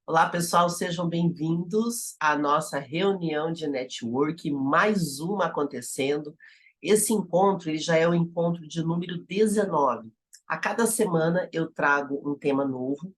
Olá, pessoal, sejam bem-vindos à nossa reunião de network, mais uma acontecendo. Esse encontro ele já é o encontro de número 19. A cada semana eu trago um tema novo.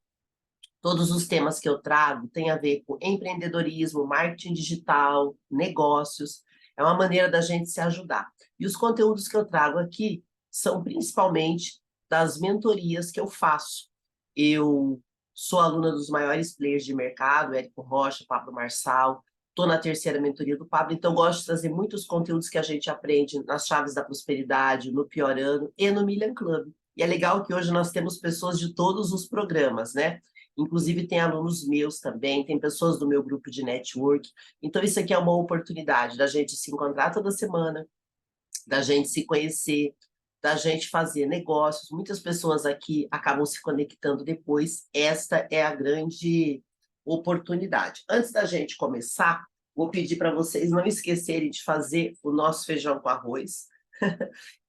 Todos os temas que eu trago têm a ver com empreendedorismo, marketing digital, negócios. É uma maneira da gente se ajudar. E os conteúdos que eu trago aqui são principalmente das mentorias que eu faço. Eu sou aluna dos maiores players de mercado, Érico Rocha, Pablo Marçal. Estou na terceira mentoria do Pablo, então gosto de trazer muitos conteúdos que a gente aprende nas Chaves da Prosperidade, no Piorando e no Million Club. E é legal que hoje nós temos pessoas de todos os programas, né? Inclusive, tem alunos meus também, tem pessoas do meu grupo de network. Então, isso aqui é uma oportunidade da gente se encontrar toda semana, da gente se conhecer, da gente fazer negócios. Muitas pessoas aqui acabam se conectando depois. Esta é a grande oportunidade. Antes da gente começar, vou pedir para vocês não esquecerem de fazer o nosso feijão com arroz,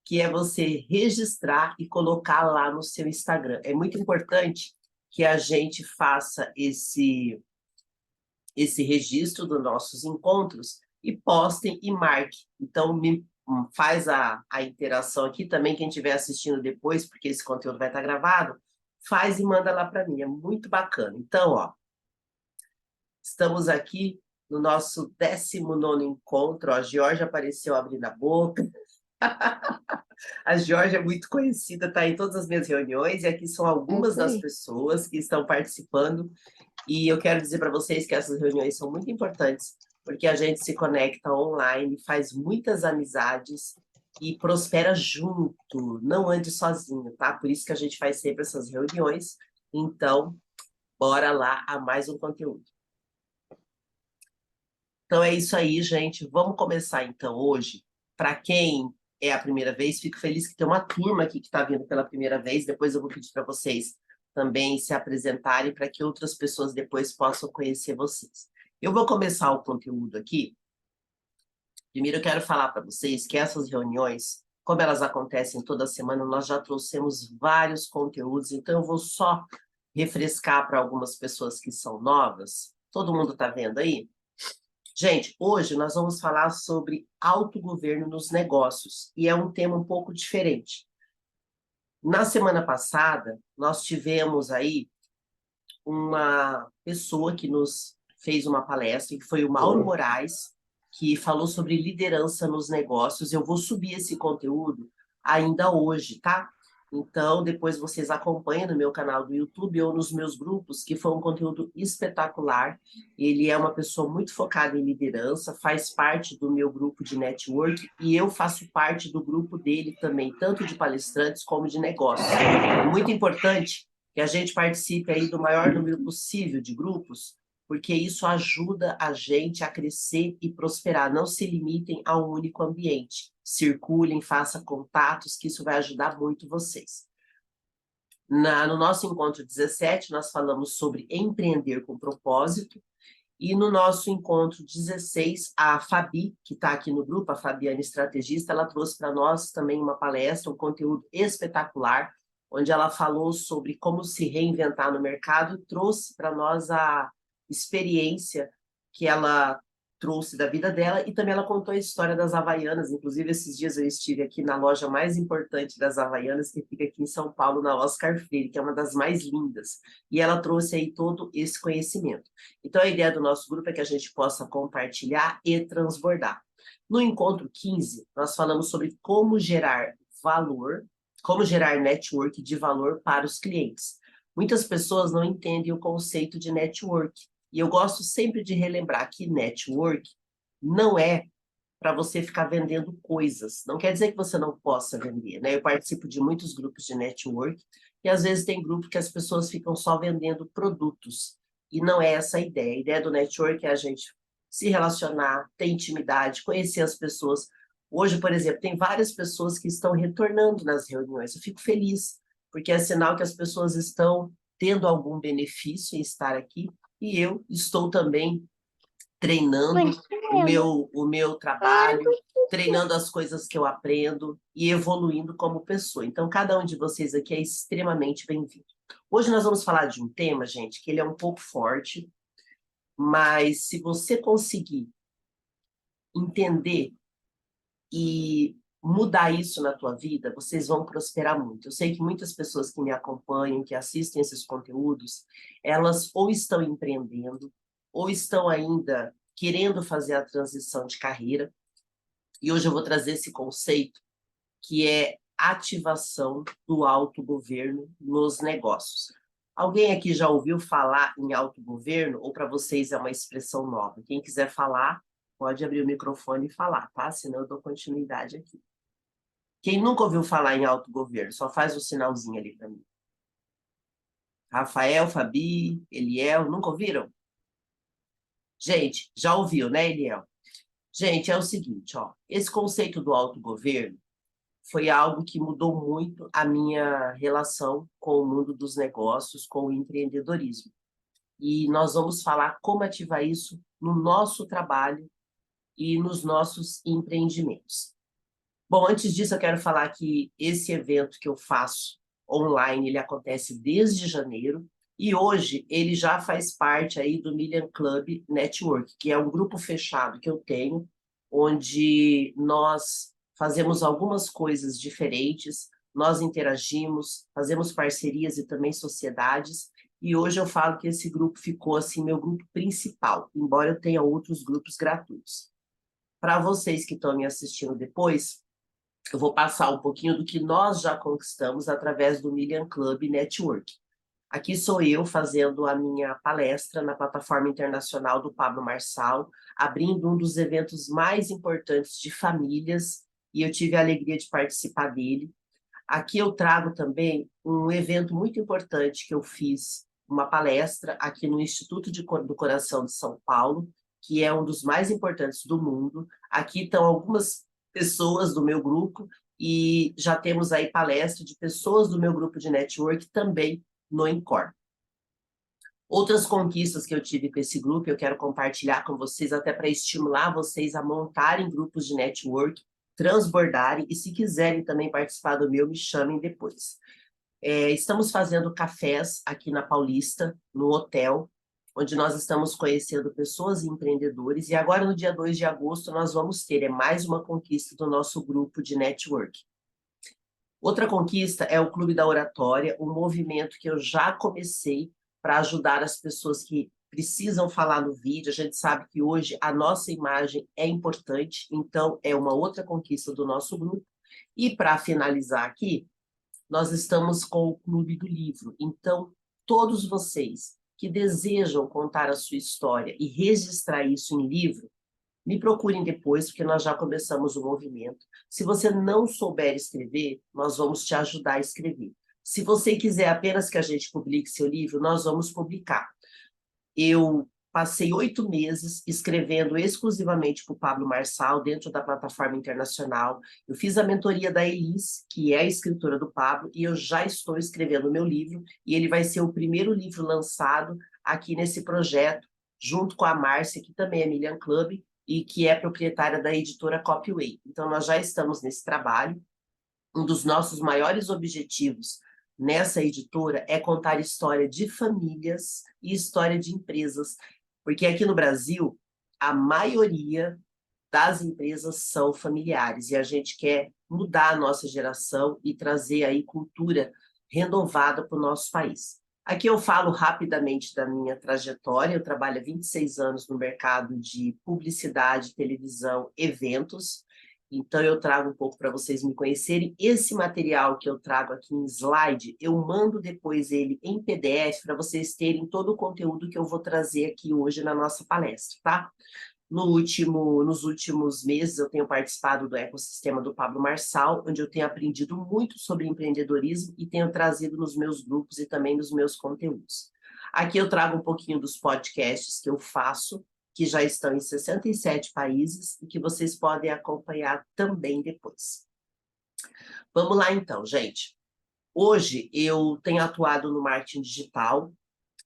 que é você registrar e colocar lá no seu Instagram. É muito importante que a gente faça esse registro dos nossos encontros e postem e marque. Então, faz a interação aqui também, quem estiver assistindo depois, porque esse conteúdo vai estar gravado, faz e manda lá para mim, é muito bacana. Então, ó, estamos aqui no nosso 19º encontro, ó, a Georgia apareceu abrindo a boca, a Georgia é muito conhecida, está em todas as minhas reuniões, e aqui são É algumas isso das aí. pessoas que estão participando. E eu quero dizer para vocês que essas reuniões são muito importantes, porque a gente se conecta online, faz muitas amizades e prospera junto, não ande sozinho, tá? Por isso que a gente faz sempre essas reuniões. Então, bora lá a mais um conteúdo. Então é isso aí, gente. Vamos começar então hoje. Para quem é a primeira vez, fico feliz que tem uma turma aqui que está vindo pela primeira vez. Depois eu vou pedir para vocês também se apresentarem para que outras pessoas depois possam conhecer vocês. Eu vou começar o conteúdo aqui. Primeiro eu quero falar para vocês que essas reuniões, como elas acontecem toda semana, nós já trouxemos vários conteúdos, então eu vou só refrescar para algumas pessoas que são novas. Todo mundo está vendo aí? Gente, hoje nós vamos falar sobre autogoverno nos negócios, e é um tema um pouco diferente. Na semana passada, nós tivemos aí uma pessoa que nos fez uma palestra, que foi o Mauro Moraes, que falou sobre liderança nos negócios. Eu vou subir esse conteúdo ainda hoje, tá? Então, depois vocês acompanham no meu canal do YouTube ou nos meus grupos, que foi um conteúdo espetacular. Ele é uma pessoa muito focada em liderança, faz parte do meu grupo de network e eu faço parte do grupo dele também, tanto de palestrantes como de negócios. É muito importante que a gente participe aí do maior número possível de grupos, porque isso ajuda a gente a crescer e prosperar. Não se limitem a um único ambiente. Circulem, façam contatos, que isso vai ajudar muito vocês. No nosso encontro 17, nós falamos sobre empreender com propósito, e no nosso encontro 16, a Fabi, que está aqui no grupo, a Fabiana Estrategista, ela trouxe para nós também uma palestra, um conteúdo espetacular, onde ela falou sobre como se reinventar no mercado e trouxe para nós a experiência que ela trouxe da vida dela, e também ela contou a história das Havaianas. Inclusive, esses dias eu estive aqui na loja mais importante das Havaianas, que fica aqui em São Paulo, na Oscar Freire, que é uma das mais lindas, e ela trouxe aí todo esse conhecimento. Então, a ideia do nosso grupo é que a gente possa compartilhar e transbordar. No encontro 15, nós falamos sobre como gerar valor, como gerar network de valor para os clientes. Muitas pessoas não entendem o conceito de network. E eu gosto sempre de relembrar que network não é para você ficar vendendo coisas. Não quer dizer que você não possa vender, né? Eu participo de muitos grupos de network e às vezes tem grupo que as pessoas ficam só vendendo produtos. E não é essa a ideia. A ideia do network é a gente se relacionar, ter intimidade, conhecer as pessoas. Hoje, por exemplo, tem várias pessoas que estão retornando nas reuniões. Eu fico feliz, porque é sinal que as pessoas estão tendo algum benefício em estar aqui, e eu estou também É treinando isso mesmo. o meu Claro trabalho, que treinando as coisas que eu aprendo e evoluindo como pessoa. Então, cada um de vocês aqui é extremamente bem-vindo. Hoje nós vamos falar de um tema, gente, que ele é um pouco forte, mas se você conseguir entender e mudar isso na tua vida, vocês vão prosperar muito. Eu sei que muitas pessoas que me acompanham, que assistem esses conteúdos, elas ou estão empreendendo, ou estão ainda querendo fazer a transição de carreira. E hoje eu vou trazer esse conceito que é ativação do autogoverno nos negócios. Alguém aqui já ouviu falar em autogoverno ou para vocês é uma expressão nova? Quem quiser falar, pode abrir o microfone e falar, tá? Senão eu dou continuidade aqui. Quem nunca ouviu falar em autogoverno, só faz o sinalzinho ali para mim. Rafael, Fabi, Eliel, nunca ouviram? Gente, já ouviu, né, Eliel? Gente, é o seguinte, ó, esse conceito do autogoverno foi algo que mudou muito a minha relação com o mundo dos negócios, com o empreendedorismo. E nós vamos falar como ativar isso no nosso trabalho e nos nossos empreendimentos. Bom, antes disso, eu quero falar que esse evento que eu faço online, ele acontece desde janeiro, e hoje ele já faz parte aí do Million Club Network, que é um grupo fechado que eu tenho, onde nós fazemos algumas coisas diferentes, nós interagimos, fazemos parcerias e também sociedades, e hoje eu falo que esse grupo ficou assim meu grupo principal, embora eu tenha outros grupos gratuitos. Para vocês que estão me assistindo depois, eu vou passar um pouquinho do que nós já conquistamos através do Million Club Network. Aqui sou eu fazendo a minha palestra na plataforma internacional do Pablo Marçal, abrindo um dos eventos mais importantes de famílias, e eu tive a alegria de participar dele. Aqui eu trago também um evento muito importante que eu fiz, uma palestra aqui no Instituto do Coração de São Paulo, que é um dos mais importantes do mundo. Aqui estão algumas pessoas do meu grupo e já temos aí palestra de pessoas do meu grupo de network também no Encore. Outras conquistas que eu tive com esse grupo, eu quero compartilhar com vocês, até para estimular vocês a montarem grupos de network, transbordarem, e se quiserem também participar do meu, me chamem depois. Estamos fazendo cafés aqui na Paulista, no hotel, onde nós estamos conhecendo pessoas e empreendedores, e agora no dia 2 de agosto nós vamos ter, mais uma conquista do nosso grupo de network. Outra conquista é o Clube da Oratória, um movimento que eu já comecei para ajudar as pessoas que precisam falar no vídeo. A gente sabe que hoje a nossa imagem é importante, então é uma outra conquista do nosso grupo. E para finalizar aqui, nós estamos com o Clube do Livro. Então, todos vocês que desejam contar a sua história e registrar isso em livro, me procurem depois, porque nós já começamos o movimento. Se você não souber escrever, nós vamos te ajudar a escrever. Se você quiser apenas que a gente publique seu livro, nós vamos publicar. Eu passei 8 meses escrevendo exclusivamente para o Pablo Marçal, dentro da plataforma internacional. Eu fiz a mentoria da Elis, que é a escritora do Pablo, e eu já estou escrevendo o meu livro, e ele vai ser o primeiro livro lançado aqui nesse projeto, junto com a Márcia, que também é Million Club, e que é proprietária da editora Copyway. Então, nós já estamos nesse trabalho. Um dos nossos maiores objetivos nessa editora é contar história de famílias e história de empresas, porque aqui no Brasil, a maioria das empresas são familiares, e a gente quer mudar a nossa geração e trazer aí cultura renovada para o nosso país. Aqui eu falo rapidamente da minha trajetória. Eu trabalho há 26 anos no mercado de publicidade, televisão, eventos. Então eu trago um pouco para vocês me conhecerem. Esse material que eu trago aqui em slide, eu mando depois ele em PDF para vocês terem todo o conteúdo que eu vou trazer aqui hoje na nossa palestra, tá? Nos últimos meses, eu tenho participado do ecossistema do Pablo Marçal, onde eu tenho aprendido muito sobre empreendedorismo e tenho trazido nos meus grupos e também nos meus conteúdos. Aqui eu trago um pouquinho dos podcasts que eu faço, que já estão em 67 países e que vocês podem acompanhar também depois. Vamos lá então, gente. Hoje eu tenho atuado no marketing digital,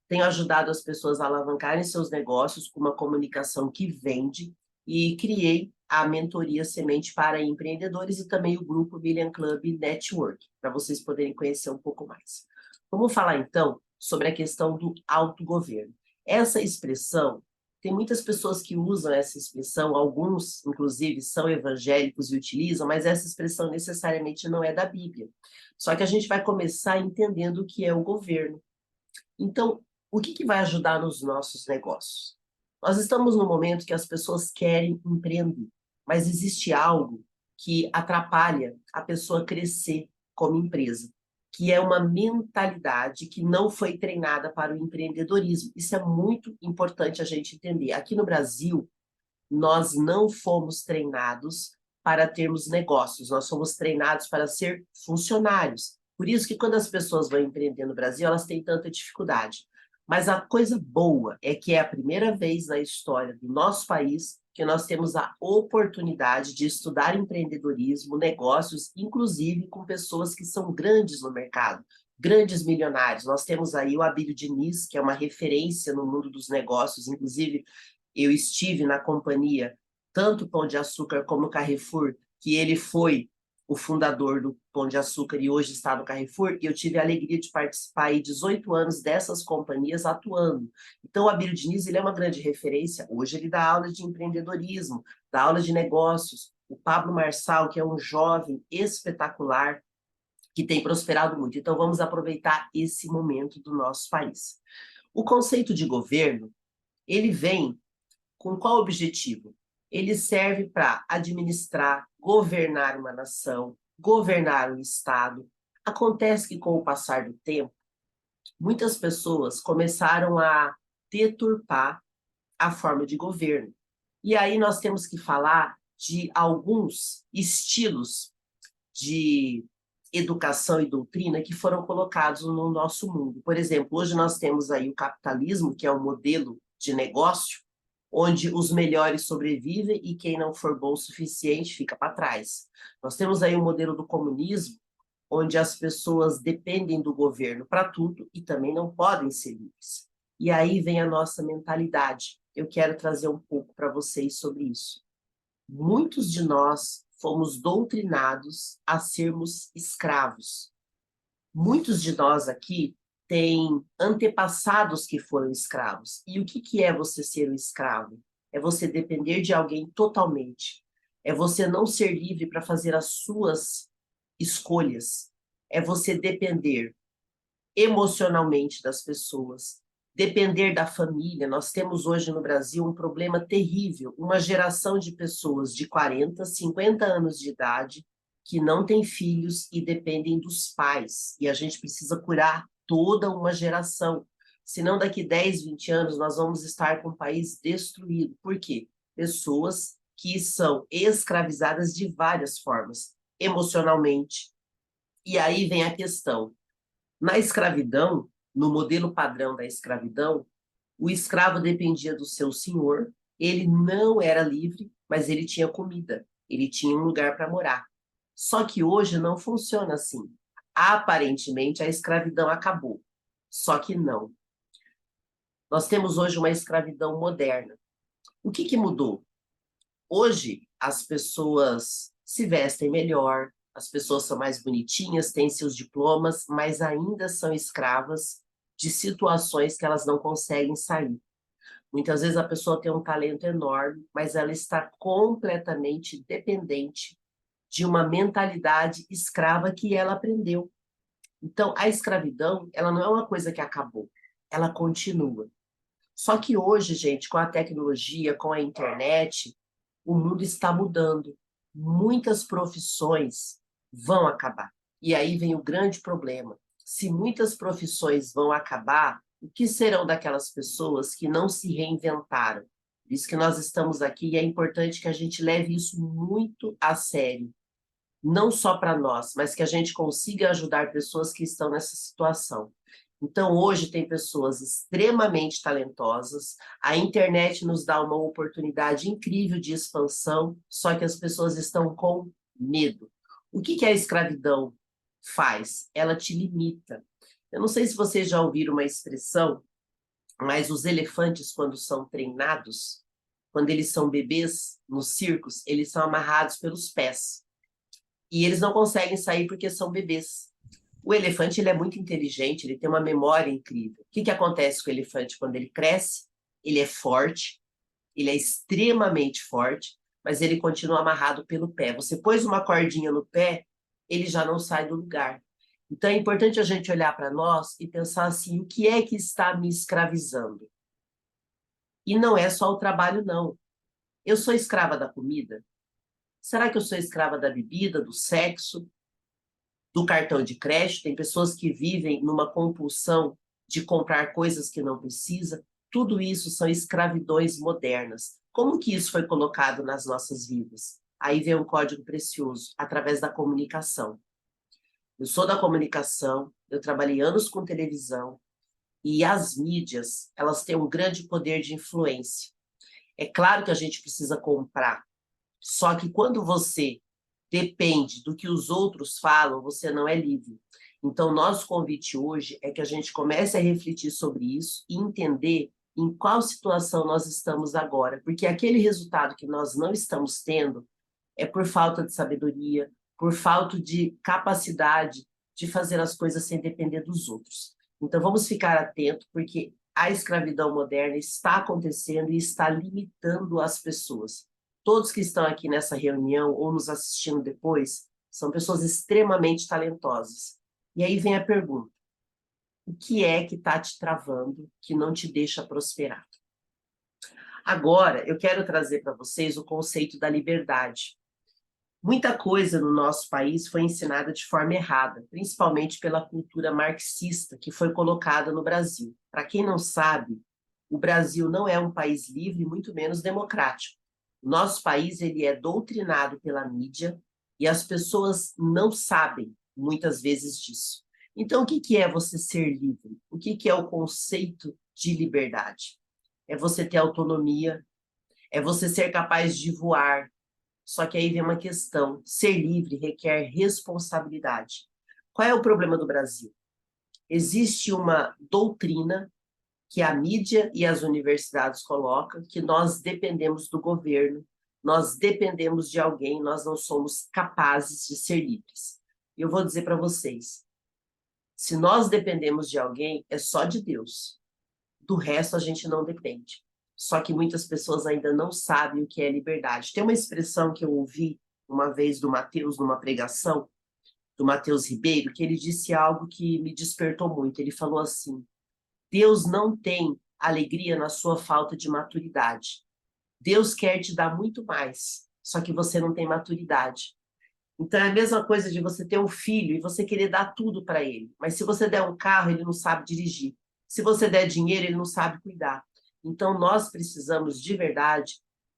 tenho ajudado as pessoas a alavancarem seus negócios com uma comunicação que vende, e criei a mentoria Semente para Empreendedores e também o grupo Million Club Network, para vocês poderem conhecer um pouco mais. Vamos falar então sobre a questão do autogoverno. Essa expressão, tem muitas pessoas que usam essa expressão, alguns, inclusive, são evangélicos e utilizam, mas essa expressão necessariamente não é da Bíblia. Só que a gente vai começar entendendo o que é o governo. Então, o que vai ajudar nos nossos negócios? Nós estamos num momento que as pessoas querem empreender, mas existe algo que atrapalha a pessoa crescer como empresa, que é uma mentalidade que não foi treinada para o empreendedorismo. Isso é muito importante a gente entender. Aqui no Brasil, nós não fomos treinados para termos negócios, nós fomos treinados para ser funcionários. Por isso que quando as pessoas vão empreender no Brasil, elas têm tanta dificuldade. Mas a coisa boa é que é a primeira vez na história do nosso país que nós temos a oportunidade de estudar empreendedorismo, negócios, inclusive com pessoas que são grandes no mercado, grandes milionários. Nós temos aí o Abílio Diniz, que é uma referência no mundo dos negócios, inclusive eu estive na companhia, tanto Pão de Açúcar como Carrefour, que ele foi o fundador do Pão de Açúcar e hoje está no Carrefour, e eu tive a alegria de participar aí 18 anos dessas companhias atuando. Então, o Abílio Diniz, ele é uma grande referência. Hoje ele dá aula de empreendedorismo, dá aula de negócios. O Pablo Marçal, que é um jovem espetacular, que tem prosperado muito. Então, vamos aproveitar esse momento do nosso país. O conceito de governo, ele vem com qual objetivo? Ele serve para administrar, governar uma nação, governar um estado. Acontece que, com o passar do tempo, muitas pessoas começaram a deturpar a forma de governo. E aí nós temos que falar de alguns estilos de educação e doutrina que foram colocados no nosso mundo. Por exemplo, hoje nós temos aí o capitalismo, que é um modelo de negócio, onde os melhores sobrevivem e quem não for bom o suficiente fica para trás. Nós temos aí o modelo do comunismo, onde as pessoas dependem do governo para tudo e também não podem ser livres. E aí vem a nossa mentalidade. Eu quero trazer um pouco para vocês sobre isso. Muitos de nós fomos doutrinados a sermos escravos. Muitos de nós aqui têm antepassados que foram escravos. E o que é você ser um escravo? É você depender de alguém totalmente. É você não ser livre para fazer as suas escolhas. É você depender emocionalmente das pessoas, depender da família. Nós temos hoje no Brasil um problema terrível, uma geração de pessoas de 40, 50 anos de idade que não têm filhos e dependem dos pais. E a gente precisa curar toda uma geração. Senão, daqui 10, 20 anos, nós vamos estar com o país destruído. Por quê? Pessoas que são escravizadas de várias formas, emocionalmente. E aí vem a questão. Na escravidão, no modelo padrão da escravidão, o escravo dependia do seu senhor, ele não era livre, mas ele tinha comida, ele tinha um lugar para morar. Só que hoje não funciona assim. Aparentemente, a escravidão acabou. Só que não. Nós temos hoje uma escravidão moderna. O que mudou? Hoje, as pessoas se vestem melhor, as pessoas são mais bonitinhas, têm seus diplomas, mas ainda são escravas de situações que elas não conseguem sair. Muitas vezes a pessoa tem um talento enorme, mas ela está completamente dependente de uma mentalidade escrava que ela aprendeu. Então, a escravidão, ela não é uma coisa que acabou, ela continua. Só que hoje, gente, com a tecnologia, com a internet, o mundo está mudando. Muitas profissões vão acabar. E aí vem o grande problema. Se muitas profissões vão acabar, o que serão daquelas pessoas que não se reinventaram? Por isso que nós estamos aqui e é importante que a gente leve isso muito a sério. Não só para nós, mas que a gente consiga ajudar pessoas que estão nessa situação. Então, hoje tem pessoas extremamente talentosas, a internet nos dá uma oportunidade incrível de expansão, só que as pessoas estão com medo. O que a escravidão faz? Ela te limita. Eu não sei se vocês já ouviram uma expressão, mas os elefantes, quando são treinados, quando eles são bebês nos circos, eles são amarrados pelos pés. E eles não conseguem sair porque são bebês. O elefante ele é muito inteligente, ele tem uma memória incrível. O que que acontece com o elefante quando ele cresce? Ele é forte, ele é extremamente forte, mas ele continua amarrado pelo pé. Você pôs uma cordinha no pé, ele já não sai do lugar. Então é importante a gente olhar para nós e pensar assim, o que é que está me escravizando? E não é só o trabalho, não. Eu sou escrava da comida? Será que eu sou escrava da bebida, do sexo, do cartão de crédito? Tem pessoas que vivem numa compulsão de comprar coisas que não precisa. Tudo isso são escravidões modernas. Como que isso foi colocado nas nossas vidas? Aí vem um código precioso, através da comunicação. Eu sou da comunicação, eu trabalhei anos com televisão, e as mídias, elas têm um grande poder de influência. É claro que a gente precisa comprar, só que quando você depende do que os outros falam, você não é livre. Então, nosso convite hoje é que a gente comece a refletir sobre isso e entender em qual situação nós estamos agora, porque aquele resultado que nós não estamos tendo é por falta de sabedoria, por falta de capacidade de fazer as coisas sem depender dos outros. Então, vamos ficar atentos, porque a escravidão moderna está acontecendo e está limitando as pessoas. Todos que estão aqui nessa reunião ou nos assistindo depois são pessoas extremamente talentosas. E aí vem a pergunta: o que é que está te travando, que não te deixa prosperar? Agora, eu quero trazer para vocês o conceito da liberdade. Muita coisa no nosso país foi ensinada de forma errada, principalmente pela cultura marxista que foi colocada no Brasil. Para quem não sabe, o Brasil não é um país livre, muito menos democrático. O nosso país ele é doutrinado pela mídia e as pessoas não sabem, muitas vezes, disso. Então, o que é você ser livre? O que é o conceito de liberdade? É você ter autonomia, é você ser capaz de voar. Só que aí vem uma questão: ser livre requer responsabilidade. Qual é o problema do Brasil? Existe uma doutrina que a mídia e as universidades colocam, que nós dependemos do governo, nós dependemos de alguém, nós não somos capazes de ser livres. Eu vou dizer para vocês, se nós dependemos de alguém, é só de Deus. Do resto, a gente não depende. Só que muitas pessoas ainda não sabem o que é liberdade. Tem uma expressão que eu ouvi uma vez do Mateus, numa pregação, do Mateus Ribeiro, que ele disse algo que me despertou muito. Ele falou assim: Deus não tem alegria na sua falta de maturidade. Deus quer te dar muito mais, só que você não tem maturidade. Então é a mesma coisa de você ter um filho e você querer dar tudo para ele. Mas se você der um carro, ele não sabe dirigir. Se você der dinheiro, ele não sabe cuidar. Então nós precisamos de verdade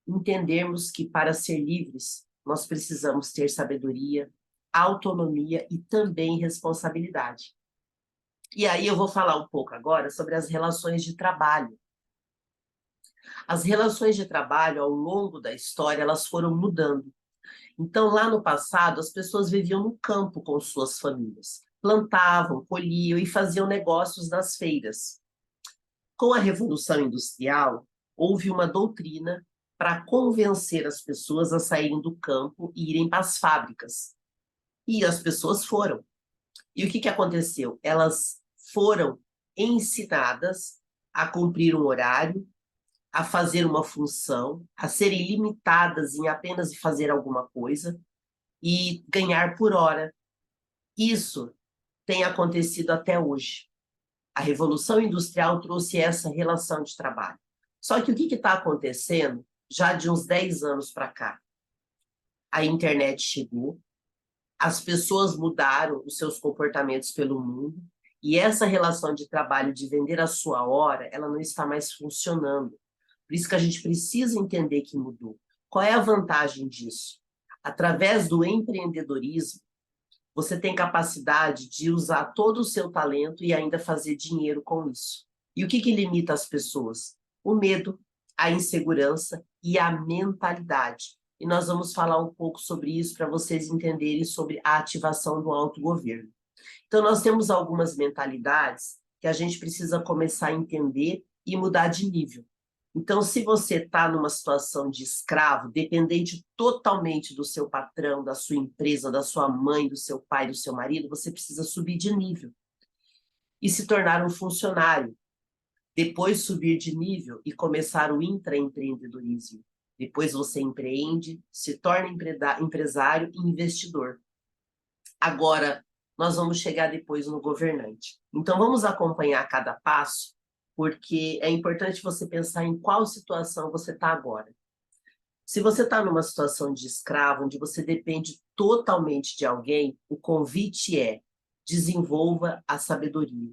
entendermos que para ser livres, nós precisamos ter sabedoria, autonomia e também responsabilidade. E aí eu vou falar um pouco agora sobre as relações de trabalho. As relações de trabalho, ao longo da história, elas foram mudando. Então, lá no passado, as pessoas viviam no campo com suas famílias, plantavam, colhiam e faziam negócios nas feiras. Com a Revolução Industrial, houve uma doutrina para convencer as pessoas a saírem do campo e irem para as fábricas. E as pessoas foram. E o que aconteceu? Elas foram ensinadas a cumprir um horário, a fazer uma função, a serem limitadas em apenas fazer alguma coisa e ganhar por hora. Isso tem acontecido até hoje. A Revolução Industrial trouxe essa relação de trabalho. Só que o que está acontecendo já de uns 10 anos para cá? A internet chegou, as pessoas mudaram os seus comportamentos pelo mundo, e essa relação de trabalho, de vender a sua hora, ela não está mais funcionando. Por isso que a gente precisa entender que mudou. Qual é a vantagem disso? Através do empreendedorismo, você tem capacidade de usar todo o seu talento e ainda fazer dinheiro com isso. E o que limita as pessoas? O medo, a insegurança e a mentalidade. E nós vamos falar um pouco sobre isso para vocês entenderem sobre a ativação do autogoverno. Então, nós temos algumas mentalidades que a gente precisa começar a entender e mudar de nível. Então, se você está numa situação de escravo, dependente totalmente do seu patrão, da sua empresa, da sua mãe, do seu pai, do seu marido, você precisa subir de nível e se tornar um funcionário. Depois subir de nível e começar o intraempreendedorismo. Depois você empreende, se torna empresário e investidor. Agora, nós vamos chegar depois no governante. Então, vamos acompanhar cada passo, porque é importante você pensar em qual situação você está agora. Se você está numa situação de escravo, onde você depende totalmente de alguém, o convite é: desenvolva a sabedoria.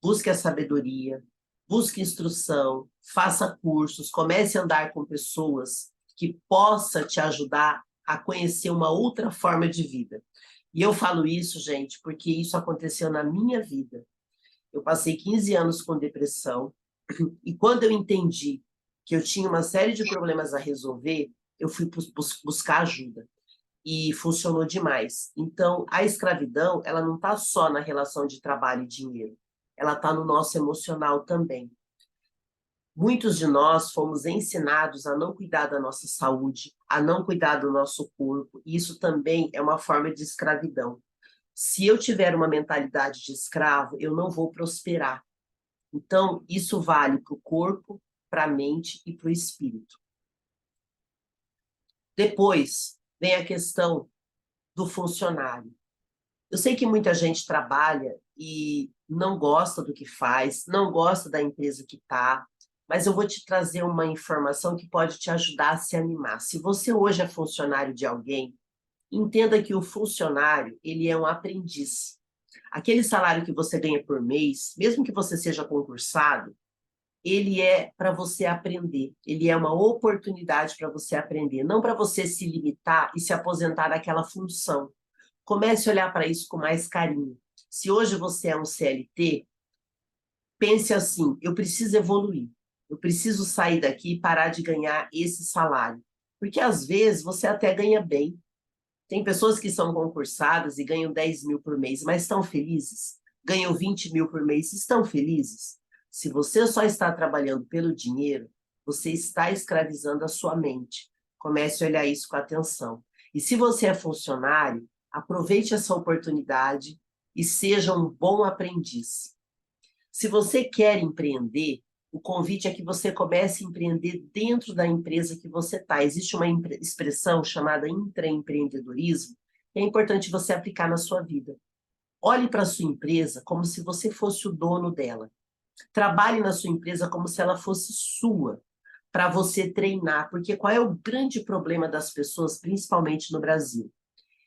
Busque a sabedoria, busque instrução, faça cursos, comece a andar com pessoas que possa te ajudar a conhecer uma outra forma de vida. E eu falo isso, gente, porque isso aconteceu na minha vida. Eu passei 15 anos com depressão, e quando eu entendi que eu tinha uma série de problemas a resolver, eu fui buscar ajuda. E funcionou demais. Então, a escravidão, ela não está só na relação de trabalho e dinheiro. Ela está no nosso emocional também. Muitos de nós fomos ensinados a não cuidar da nossa saúde, a não cuidar do nosso corpo, e isso também é uma forma de escravidão. Se eu tiver uma mentalidade de escravo, eu não vou prosperar. Então, isso vale para o corpo, para a mente e para o espírito. Depois, vem a questão do funcionário. Eu sei que muita gente trabalha e não gosta do que faz, não gosta da empresa que está, mas eu vou te trazer uma informação que pode te ajudar a se animar. Se você hoje é funcionário de alguém, entenda que o funcionário, ele é um aprendiz. Aquele salário que você ganha por mês, mesmo que você seja concursado, ele é para você aprender, ele é uma oportunidade para você aprender, não para você se limitar e se aposentar daquela função. Comece a olhar para isso com mais carinho. Se hoje você é um CLT, pense assim: eu preciso evoluir, eu preciso sair daqui e parar de ganhar esse salário. Porque às vezes você até ganha bem. Tem pessoas que são concursadas e ganham 10 mil por mês, mas estão felizes? Ganham 20 mil por mês, estão felizes? Se você só está trabalhando pelo dinheiro, você está escravizando a sua mente. Comece a olhar isso com atenção. E se você é funcionário, aproveite essa oportunidade e seja um bom aprendiz. Se você quer empreender, o convite é que você comece a empreender dentro da empresa que você está. Existe uma expressão chamada intraempreendedorismo, que é importante você aplicar na sua vida. Olhe para a sua empresa como se você fosse o dono dela. Trabalhe na sua empresa como se ela fosse sua, para você treinar. Porque qual é o grande problema das pessoas, principalmente no Brasil?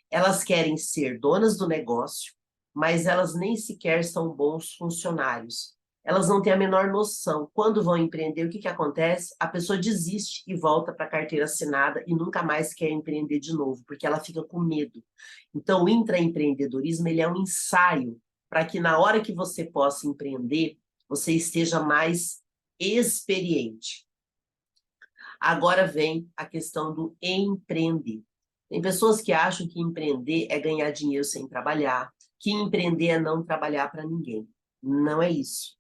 Elas querem ser donas do negócio, mas elas nem sequer são bons funcionários. Elas não têm a menor noção. Quando vão empreender, o que acontece? A pessoa desiste e volta para a carteira assinada e nunca mais quer empreender de novo, porque ela fica com medo. Então, o intraempreendedorismo, ele é um ensaio para que na hora que você possa empreender, você esteja mais experiente. Agora vem a questão do empreender. Tem pessoas que acham que empreender é ganhar dinheiro sem trabalhar, que empreender é não trabalhar para ninguém. Não é isso.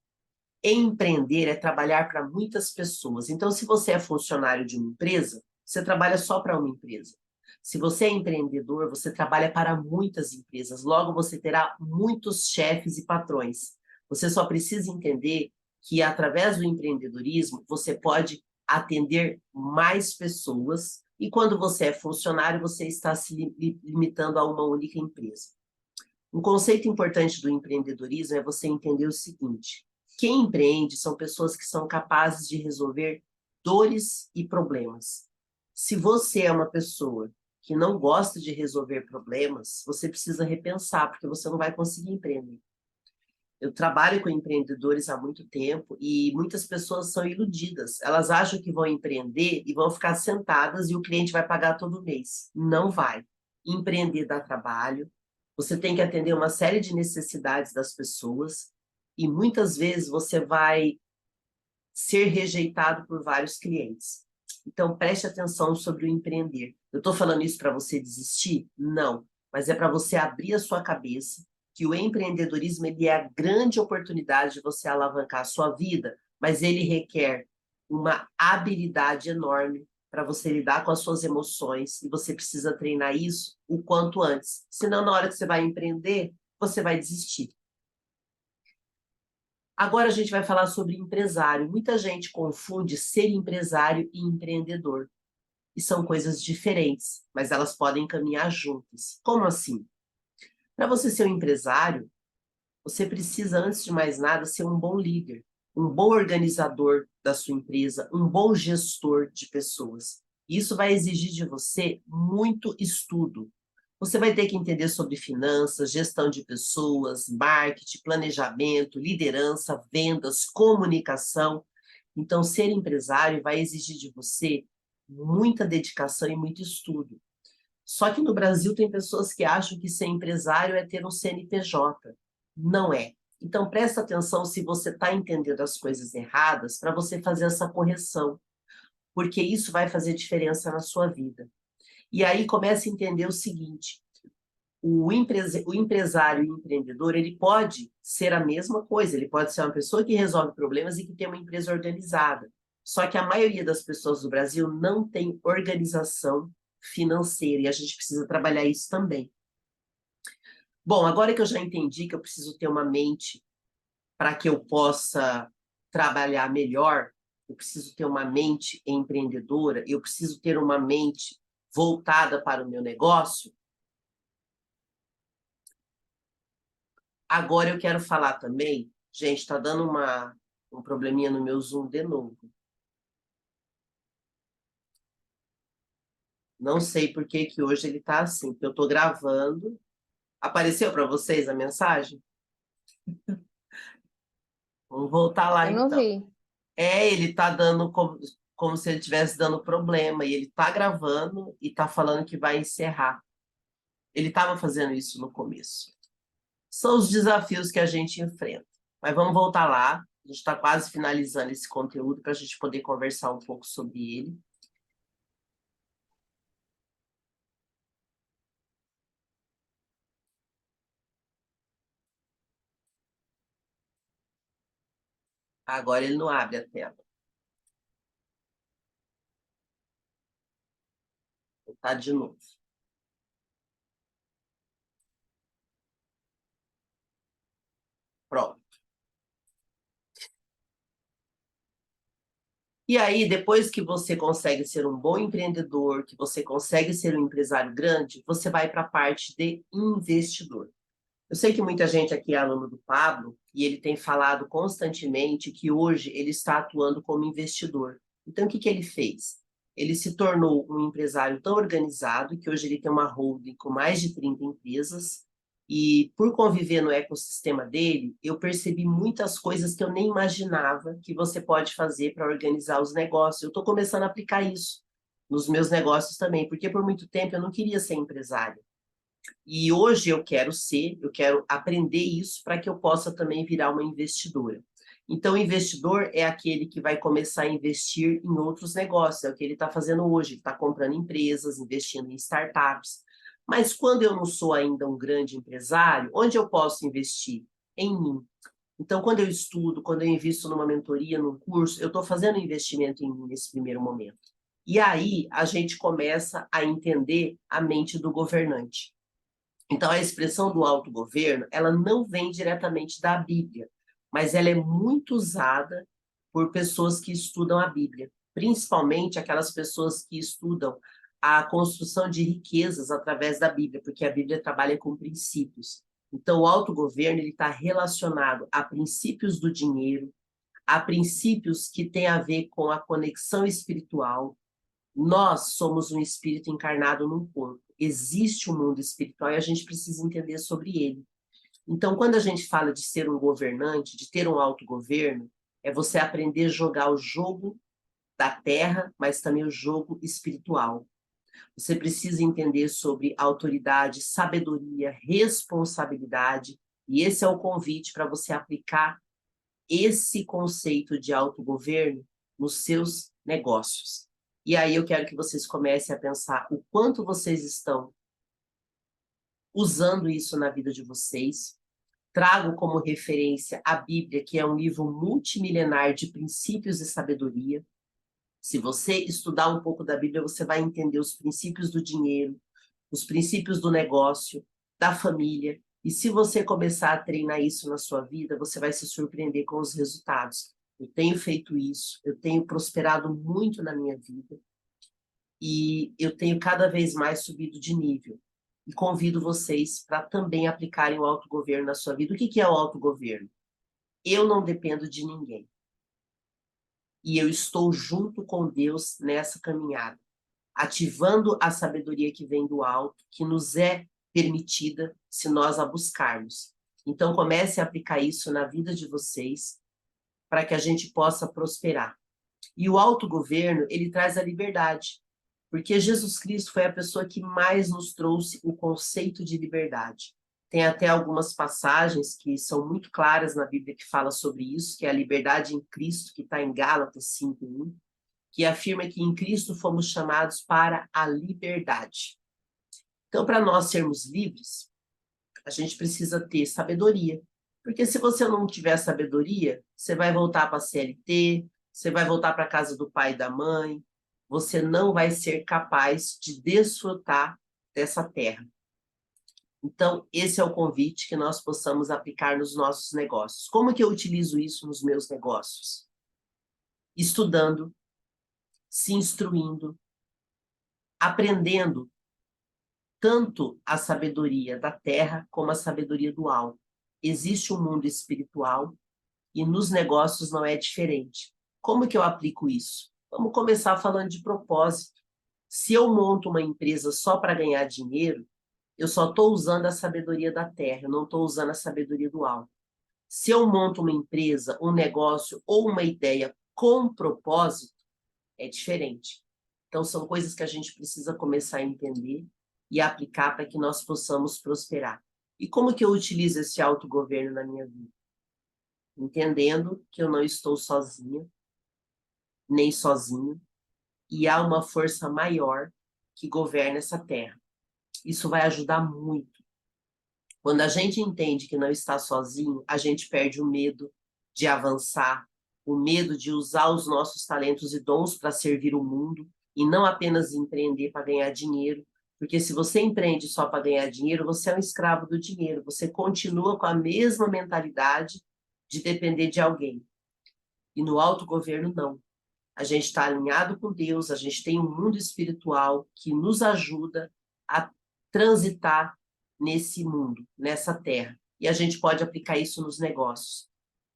Empreender é trabalhar para muitas pessoas. Então, se você é funcionário de uma empresa, você trabalha só para uma empresa. Se você é empreendedor, você trabalha para muitas empresas. Logo, você terá muitos chefes e patrões. Você só precisa entender que, através do empreendedorismo, você pode atender mais pessoas, e quando você é funcionário, você está se limitando a uma única empresa. Um conceito importante do empreendedorismo é você entender o seguinte: quem empreende são pessoas que são capazes de resolver dores e problemas. Se você é uma pessoa que não gosta de resolver problemas, você precisa repensar, porque você não vai conseguir empreender. Eu trabalho com empreendedores há muito tempo e muitas pessoas são iludidas. Elas acham que vão empreender e vão ficar sentadas e o cliente vai pagar todo mês. Não vai. Empreender dá trabalho, você tem que atender uma série de necessidades das pessoas e muitas vezes você vai ser rejeitado por vários clientes. Então, preste atenção sobre o empreender. Eu estou falando isso para você desistir? Não. Mas é para você abrir a sua cabeça que o empreendedorismo ele é a grande oportunidade de você alavancar a sua vida, mas ele requer uma habilidade enorme para você lidar com as suas emoções, e você precisa treinar isso o quanto antes. Senão, na hora que você vai empreender, você vai desistir. Agora a gente vai falar sobre empresário. Muita gente confunde ser empresário e empreendedor. E são coisas diferentes, mas elas podem caminhar juntas. Como assim? Para você ser um empresário, você precisa, antes de mais nada, ser um bom líder, um bom organizador da sua empresa, um bom gestor de pessoas. Isso vai exigir de você muito estudo. Você vai ter que entender sobre finanças, gestão de pessoas, marketing, planejamento, liderança, vendas, comunicação. Então, ser empresário vai exigir de você muita dedicação e muito estudo. Só que no Brasil tem pessoas que acham que ser empresário é ter um CNPJ. Não é. Então, presta atenção se você está entendendo as coisas erradas para você fazer essa correção, porque isso vai fazer diferença na sua vida. E aí comece a entender o seguinte: o empresário e o empreendedor, ele pode ser a mesma coisa, ele pode ser uma pessoa que resolve problemas e que tem uma empresa organizada. Só que a maioria das pessoas do Brasil não tem organização financeira, e a gente precisa trabalhar isso também. Bom, agora que eu já entendi que eu preciso ter uma mente para que eu possa trabalhar melhor, eu preciso ter uma mente empreendedora, eu preciso ter uma mente voltada para o meu negócio. Agora eu quero falar também, gente, está dando um probleminha no meu Zoom de novo. Não sei por que que hoje ele está assim, porque eu estou gravando. Apareceu para vocês a mensagem? Vamos voltar lá Eu não então. vi. Ele está dando como se ele estivesse dando problema, e ele está gravando e está falando que vai encerrar. Ele estava fazendo isso no começo. São os desafios que a gente enfrenta. Mas vamos voltar lá. A gente está quase finalizando esse conteúdo para a gente poder conversar um pouco sobre ele. Agora ele não abre a tela. Vou botar de novo. Pronto. E aí, depois que você consegue ser um bom empreendedor, que você consegue ser um empresário grande, você vai para a parte de investidor. Eu sei que muita gente aqui é aluno do Pablo e ele tem falado constantemente que hoje ele está atuando como investidor. Então, o que que ele fez? Ele se tornou um empresário tão organizado que hoje ele tem uma holding com mais de 30 empresas, e por conviver no ecossistema dele, eu percebi muitas coisas que eu nem imaginava que você pode fazer para organizar os negócios. Eu estou começando a aplicar isso nos meus negócios também, porque por muito tempo eu não queria ser empresária. E hoje eu quero aprender isso para que eu possa também virar uma investidora. Então, o investidor é aquele que vai começar a investir em outros negócios, é o que ele está fazendo hoje, ele está comprando empresas, investindo em startups. Mas quando eu não sou ainda um grande empresário, onde eu posso investir? Em mim. Então, quando eu estudo, quando eu invisto numa mentoria, num curso, eu estou fazendo investimento em mim nesse primeiro momento. E aí a gente começa a entender a mente do governante. Então, a expressão do autogoverno, ela não vem diretamente da Bíblia, mas ela é muito usada por pessoas que estudam a Bíblia, principalmente aquelas pessoas que estudam a construção de riquezas através da Bíblia, porque a Bíblia trabalha com princípios. Então, o autogoverno está relacionado a princípios do dinheiro, a princípios que têm a ver com a conexão espiritual. Nós somos um espírito encarnado num corpo. Existe um mundo espiritual e a gente precisa entender sobre ele. Então, quando a gente fala de ser um governante, de ter um autogoverno, é você aprender a jogar o jogo da terra, mas também o jogo espiritual. Você precisa entender sobre autoridade, sabedoria, responsabilidade, e esse é o convite para você aplicar esse conceito de autogoverno nos seus negócios. E aí eu quero que vocês comecem a pensar o quanto vocês estão usando isso na vida de vocês. Trago como referência a Bíblia, que é um livro multimilenar de princípios e sabedoria. Se você estudar um pouco da Bíblia, você vai entender os princípios do dinheiro, os princípios do negócio, da família. E se você começar a treinar isso na sua vida, você vai se surpreender com os resultados. Eu tenho feito isso, eu tenho prosperado muito na minha vida e eu tenho cada vez mais subido de nível. E convido vocês para também aplicarem o autogoverno na sua vida. O que é o autogoverno? Eu não dependo de ninguém. E eu estou junto com Deus nessa caminhada, ativando a sabedoria que vem do alto, que nos é permitida se nós a buscarmos. Então, comece a aplicar isso na vida de vocês, para que a gente possa prosperar. E o autogoverno, ele traz a liberdade, porque Jesus Cristo foi a pessoa que mais nos trouxe o conceito de liberdade. Tem até algumas passagens que são muito claras na Bíblia que fala sobre isso, que é a liberdade em Cristo, que está em Gálatas 5:1, que afirma que em Cristo fomos chamados para a liberdade. Então, para nós sermos livres, a gente precisa ter sabedoria. Porque se você não tiver sabedoria, você vai voltar para a CLT, você vai voltar para a casa do pai e da mãe, você não vai ser capaz de desfrutar dessa terra. Então, esse é o convite que nós possamos aplicar nos nossos negócios. Como que eu utilizo isso nos meus negócios? Estudando, se instruindo, aprendendo tanto a sabedoria da terra como a sabedoria do alto. Existe um mundo espiritual e nos negócios não é diferente. Como que eu aplico isso? Vamos começar falando de propósito. Se eu monto uma empresa só para ganhar dinheiro, eu só estou usando a sabedoria da terra, eu não estou usando a sabedoria do alto. Se eu monto uma empresa, um negócio ou uma ideia com propósito, é diferente. Então, são coisas que a gente precisa começar a entender e aplicar para que nós possamos prosperar. E como que eu utilizo esse autogoverno na minha vida? Entendendo que eu não estou sozinha, nem sozinho, e há uma força maior que governa essa terra. Isso vai ajudar muito. Quando a gente entende que não está sozinho, a gente perde o medo de avançar, o medo de usar os nossos talentos e dons para servir o mundo e não apenas empreender para ganhar dinheiro, porque se você empreende só para ganhar dinheiro, você é um escravo do dinheiro, você continua com a mesma mentalidade de depender de alguém. E no autogoverno, não. A gente está alinhado com Deus, a gente tem um mundo espiritual que nos ajuda a transitar nesse mundo, nessa terra. E a gente pode aplicar isso nos negócios.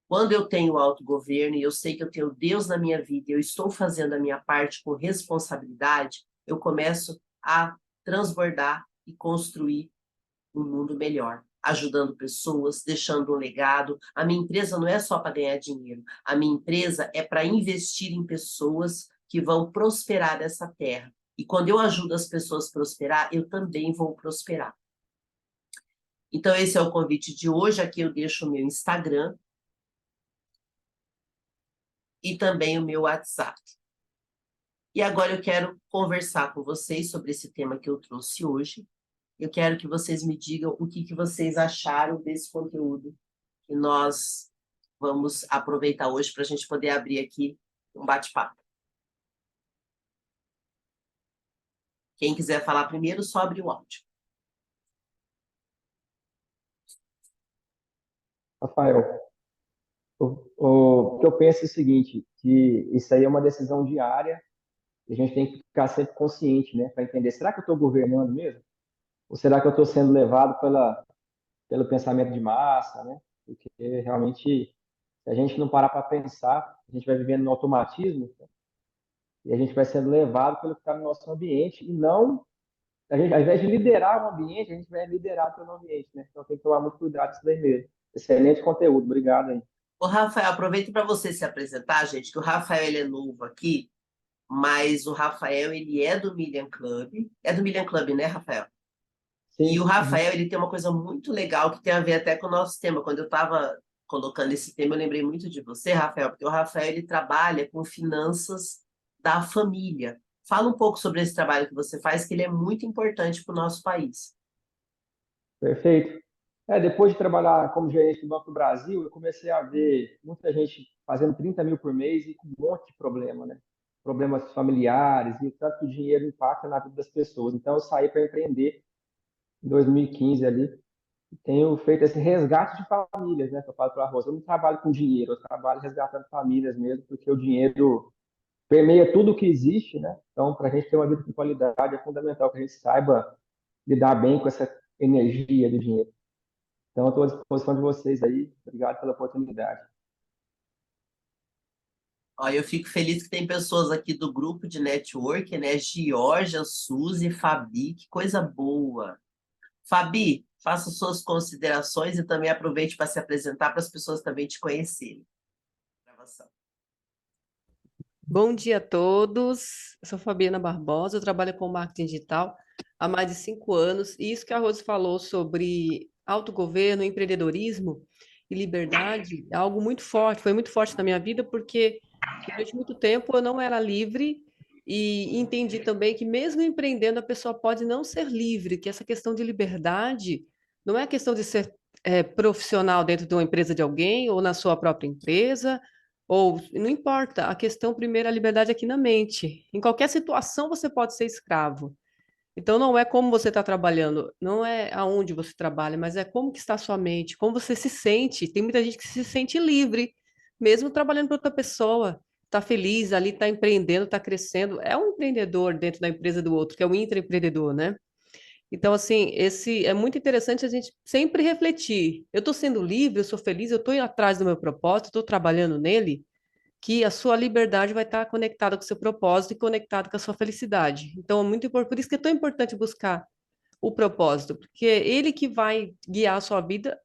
Quando eu tenho autogoverno e eu sei que eu tenho Deus na minha vida e eu estou fazendo a minha parte com responsabilidade, eu começo a transbordar e construir um mundo melhor, ajudando pessoas, deixando um legado. A minha empresa não é só para ganhar dinheiro, a minha empresa é para investir em pessoas que vão prosperar nessa terra. E quando eu ajudo as pessoas a prosperar, eu também vou prosperar. Então, esse é o convite de hoje. Aqui eu deixo o meu Instagram e também o meu WhatsApp. E agora eu quero conversar com vocês sobre esse tema que eu trouxe hoje. Eu quero que vocês me digam o que vocês acharam desse conteúdo que nós vamos aproveitar hoje para a gente poder abrir aqui um bate-papo. Quem quiser falar primeiro, só abre o áudio. Rafael, o que eu penso é o seguinte, que isso aí é uma decisão diária e a gente tem que ficar sempre consciente, né, para entender, será que eu estou governando mesmo? Ou será que eu estou sendo levado pelo pensamento de massa, né? Porque realmente, se a gente não parar para pensar, a gente vai vivendo no automatismo, né? E a gente vai sendo levado pelo que está no nosso ambiente e não, a gente, ao invés de liderar o ambiente, a gente vai liderar pelo ambiente, né? Então tem que tomar muito cuidado com isso daí mesmo. Excelente conteúdo, obrigado aí. O Rafael, aproveita para você se apresentar, gente, que o Rafael ele é novo aqui, mas o Rafael ele é do Million Club. É do Million Club, né, Rafael? E o Sim, uhum. Rafael, ele tem uma coisa muito legal que tem a ver até com o nosso tema. Quando eu estava colocando esse tema, eu lembrei muito de você, Rafael, porque o Rafael, ele trabalha com finanças da família. Fala um pouco sobre esse trabalho que você faz, que ele é muito importante para o nosso país. Perfeito. Depois de trabalhar como gerente do Banco do Brasil, eu comecei a ver muita gente fazendo 30 mil por mês e com um monte de problema, né? problemas familiares e o tanto que o dinheiro impacta na vida das pessoas. Então, eu saí para empreender em 2015 ali. E tenho feito esse resgate de famílias, né? Que eu falo para a Rosa. Eu não trabalho com dinheiro, eu trabalho resgatando famílias mesmo, porque o dinheiro permeia tudo o que existe, né? Então, para a gente ter uma vida com qualidade, é fundamental que a gente saiba lidar bem com essa energia do dinheiro. Então, eu estou à disposição de vocês aí. Obrigado pela oportunidade. Ó, eu fico feliz que tem pessoas aqui do grupo de network, né? Georgia, Suzy, Fabi, que coisa boa. Fabi, faça suas considerações e também aproveite para se apresentar para as pessoas também te conhecerem. Gravação. Bom dia a todos. Eu sou Fabiana Barbosa, eu trabalho com marketing digital há mais de 5 anos. E isso que a Rose falou sobre autogoverno, empreendedorismo e liberdade é algo muito forte, foi muito forte na minha vida, porque durante muito tempo eu não era livre e entendi também que mesmo empreendendo a pessoa pode não ser livre, que essa questão de liberdade não é questão de ser profissional dentro de uma empresa de alguém ou na sua própria empresa ou não importa, a questão primeiro é a liberdade aqui na mente. Em qualquer situação você pode ser escravo. Então não é como você está trabalhando, não é aonde você trabalha, mas é como que está a sua mente, como você se sente. Tem muita gente que se sente livre, mesmo trabalhando para outra pessoa. Está feliz ali, está empreendendo, está crescendo. É um empreendedor dentro da empresa do outro, que é o intraempreendedor, né? Então, assim, esse é muito interessante a gente sempre refletir. Eu estou sendo livre, eu sou feliz, eu estou indo atrás do meu propósito, estou trabalhando nele, que a sua liberdade vai estar conectada com o seu propósito e conectada com a sua felicidade. Então, é muito importante, por isso que é tão importante buscar o propósito, porque é ele que vai guiar a sua vida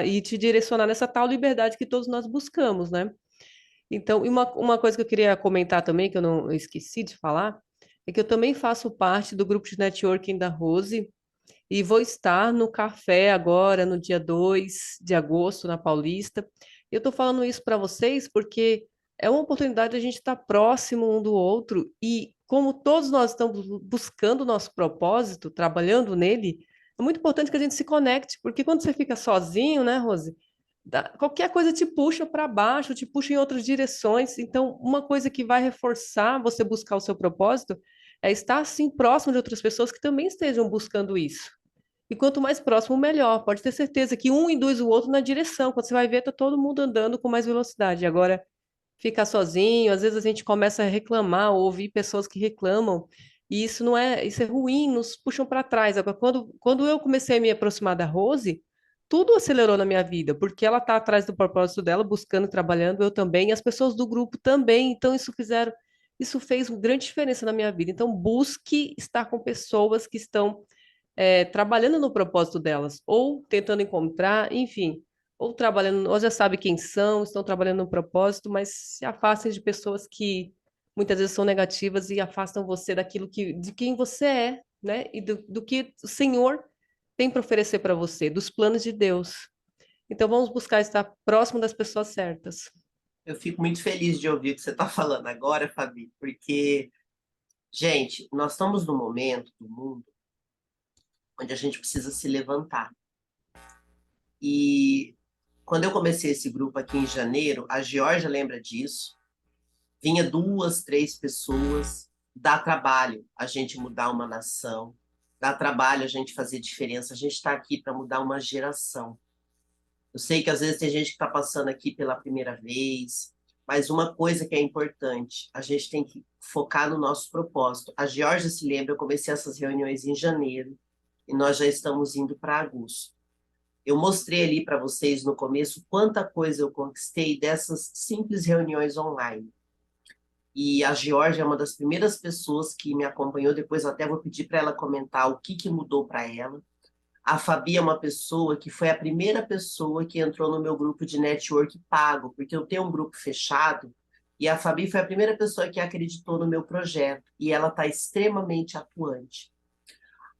e te direcionar nessa tal liberdade que todos nós buscamos, né? Então, e uma coisa que eu queria comentar também, que eu não eu esqueci de falar, é que eu também faço parte do grupo de networking da Rose, e vou estar no café agora, no dia 2 de agosto, na Paulista. Eu estou falando isso para vocês porque é uma oportunidade de a gente estar próximo um do outro e como todos nós estamos buscando o nosso propósito, trabalhando nele, é muito importante que a gente se conecte, porque quando você fica sozinho, né, Rose? Qualquer coisa te puxa para baixo, te puxa em outras direções. Então, uma coisa que vai reforçar você buscar o seu propósito é estar assim próximo de outras pessoas que também estejam buscando isso. E quanto mais próximo, melhor. Pode ter certeza que um induz o outro na direção. Quando você vai ver, tá todo mundo andando com mais velocidade. Agora, ficar sozinho, às vezes a gente começa a reclamar ou ouvir pessoas que reclamam, e isso não é, isso é ruim, nos puxam para trás. Agora, quando eu comecei a me aproximar da Rose, tudo acelerou na minha vida, porque ela está atrás do propósito dela, buscando, trabalhando, eu também, e as pessoas do grupo também. Então, isso fez uma grande diferença na minha vida. Então, busque estar com pessoas que estão trabalhando no propósito delas, ou tentando encontrar, enfim, ou trabalhando, ou já sabe quem são, estão trabalhando no propósito, mas se afastem de pessoas que muitas vezes são negativas e afastam você daquilo de quem você é, né? E do que o Senhor tem para oferecer para você, dos planos de Deus. Então vamos buscar estar próximo das pessoas certas. Eu fico muito feliz de ouvir o que você está falando agora, Fabi, porque, gente, nós estamos num momento do mundo onde a gente precisa se levantar. E quando eu comecei esse grupo aqui em janeiro, a Georgia lembra disso, vinha 2, 3 pessoas, dá trabalho a gente mudar uma nação, dá trabalho a gente fazer diferença, a gente está aqui para mudar uma geração. Eu sei que às vezes tem gente que está passando aqui pela primeira vez, mas uma coisa que é importante, a gente tem que focar no nosso propósito. A Georgia se lembra, eu comecei essas reuniões em janeiro, e nós já estamos indo para agosto. Eu mostrei ali para vocês no começo quanta coisa eu conquistei dessas simples reuniões online. E a Georgia é uma das primeiras pessoas que me acompanhou, depois eu até vou pedir para ela comentar o que mudou para ela. A Fabi é uma pessoa que foi a primeira pessoa que entrou no meu grupo de network pago, porque eu tenho um grupo fechado, e a Fabi foi a primeira pessoa que acreditou no meu projeto, e ela está extremamente atuante.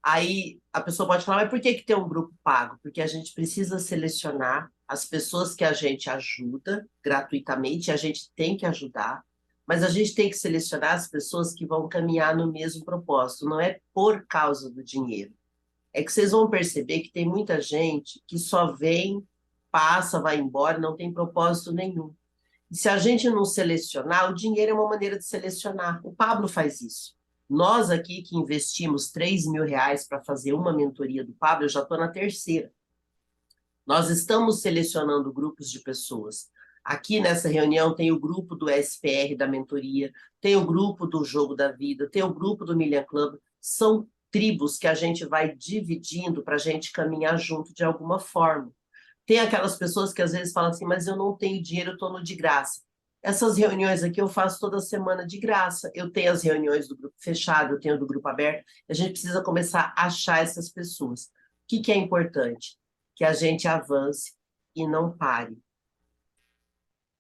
Aí a pessoa pode falar, mas por que tem um grupo pago? Porque a gente precisa selecionar as pessoas que a gente ajuda gratuitamente, a gente tem que ajudar, mas a gente tem que selecionar as pessoas que vão caminhar no mesmo propósito, não é por causa do dinheiro. É que vocês vão perceber que tem muita gente que só vem, passa, vai embora, não tem propósito nenhum. E se a gente não selecionar, o dinheiro é uma maneira de selecionar. O Pablo faz isso. Nós aqui que investimos R$ 3.000 para fazer uma mentoria do Pablo, eu já estou na terceira. Nós estamos selecionando grupos de pessoas. Aqui nessa reunião tem o grupo do SPR da mentoria, tem o grupo do Jogo da Vida, tem o grupo do Million Club. São tribos que a gente vai dividindo para a gente caminhar junto de alguma forma. Tem aquelas pessoas que às vezes falam assim, mas eu não tenho dinheiro, eu estou no de graça. Essas reuniões aqui eu faço toda semana de graça. Eu tenho as reuniões do grupo fechado, eu tenho do grupo aberto. A gente precisa começar a achar essas pessoas. O que é importante? Que a gente avance e não pare.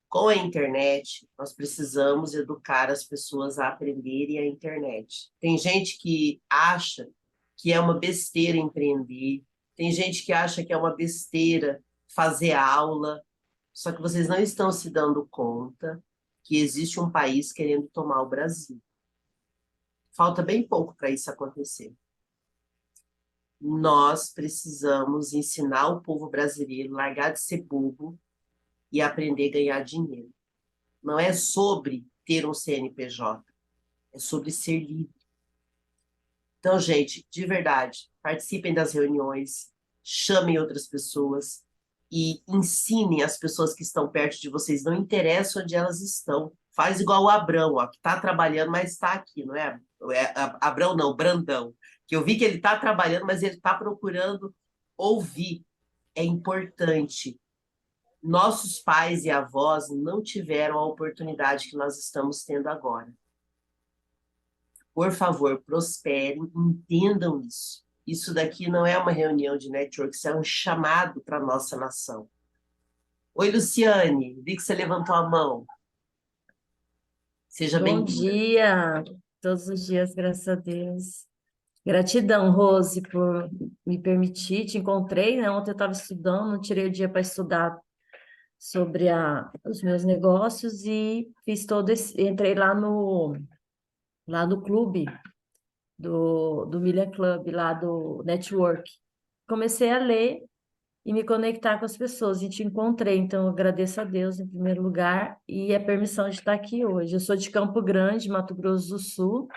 Com a internet, nós precisamos educar as pessoas a aprenderem a internet. Tem gente que acha que é uma besteira empreender, tem gente que acha que é uma besteira fazer aula, só que vocês não estão se dando conta que existe um país querendo tomar o Brasil. Falta bem pouco para isso acontecer. Nós precisamos ensinar o povo brasileiro a largar de ser bobo e aprender a ganhar dinheiro. Não é sobre ter um CNPJ, é sobre ser livre. Então, gente, de verdade, participem das reuniões, chamem outras pessoas e ensinem as pessoas que estão perto de vocês, não interessa onde elas estão. Faz igual o Abrão, ó, que está trabalhando, mas está aqui, não é? Abrão não, Brandão, que eu vi que ele está trabalhando, mas ele está procurando ouvir. É importante. Nossos pais e avós não tiveram a oportunidade que nós estamos tendo agora. Por favor, prosperem, entendam isso. Isso daqui não é uma reunião de network, isso é um chamado para a nossa nação. Oi, Luciane, vi que você levantou a mão. Seja Bom bem-vinda. dia, todos os dias, graças a Deus. Gratidão, Rose, por me permitir. Te encontrei, né? Ontem eu estava estudando, tirei o dia para estudar sobre os meus negócios e fiz entrei lá no clube do Million Club, lá do Network. Comecei a ler e me conectar com as pessoas e te encontrei. Então, eu agradeço a Deus em primeiro lugar e a permissão de estar aqui hoje. Eu sou de Campo Grande, Mato Grosso do Sul.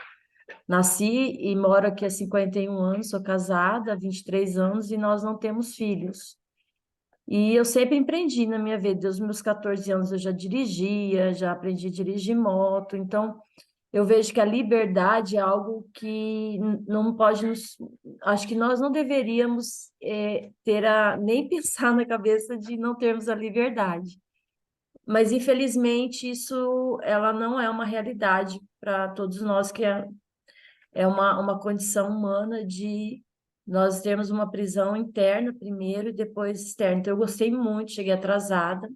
Nasci e moro aqui há 51 anos, sou casada há 23 anos e nós não temos filhos. E eu sempre empreendi na minha vida. Desde os meus 14 anos eu já dirigia, já aprendi a dirigir moto. Então, eu vejo que a liberdade é algo que não pode nos... Acho que nós não deveríamos nem pensar na cabeça de não termos a liberdade. Mas, infelizmente, ela não é uma realidade para todos nós, que é uma condição humana de nós termos uma prisão interna primeiro e depois externa. Então, eu gostei muito, cheguei atrasada,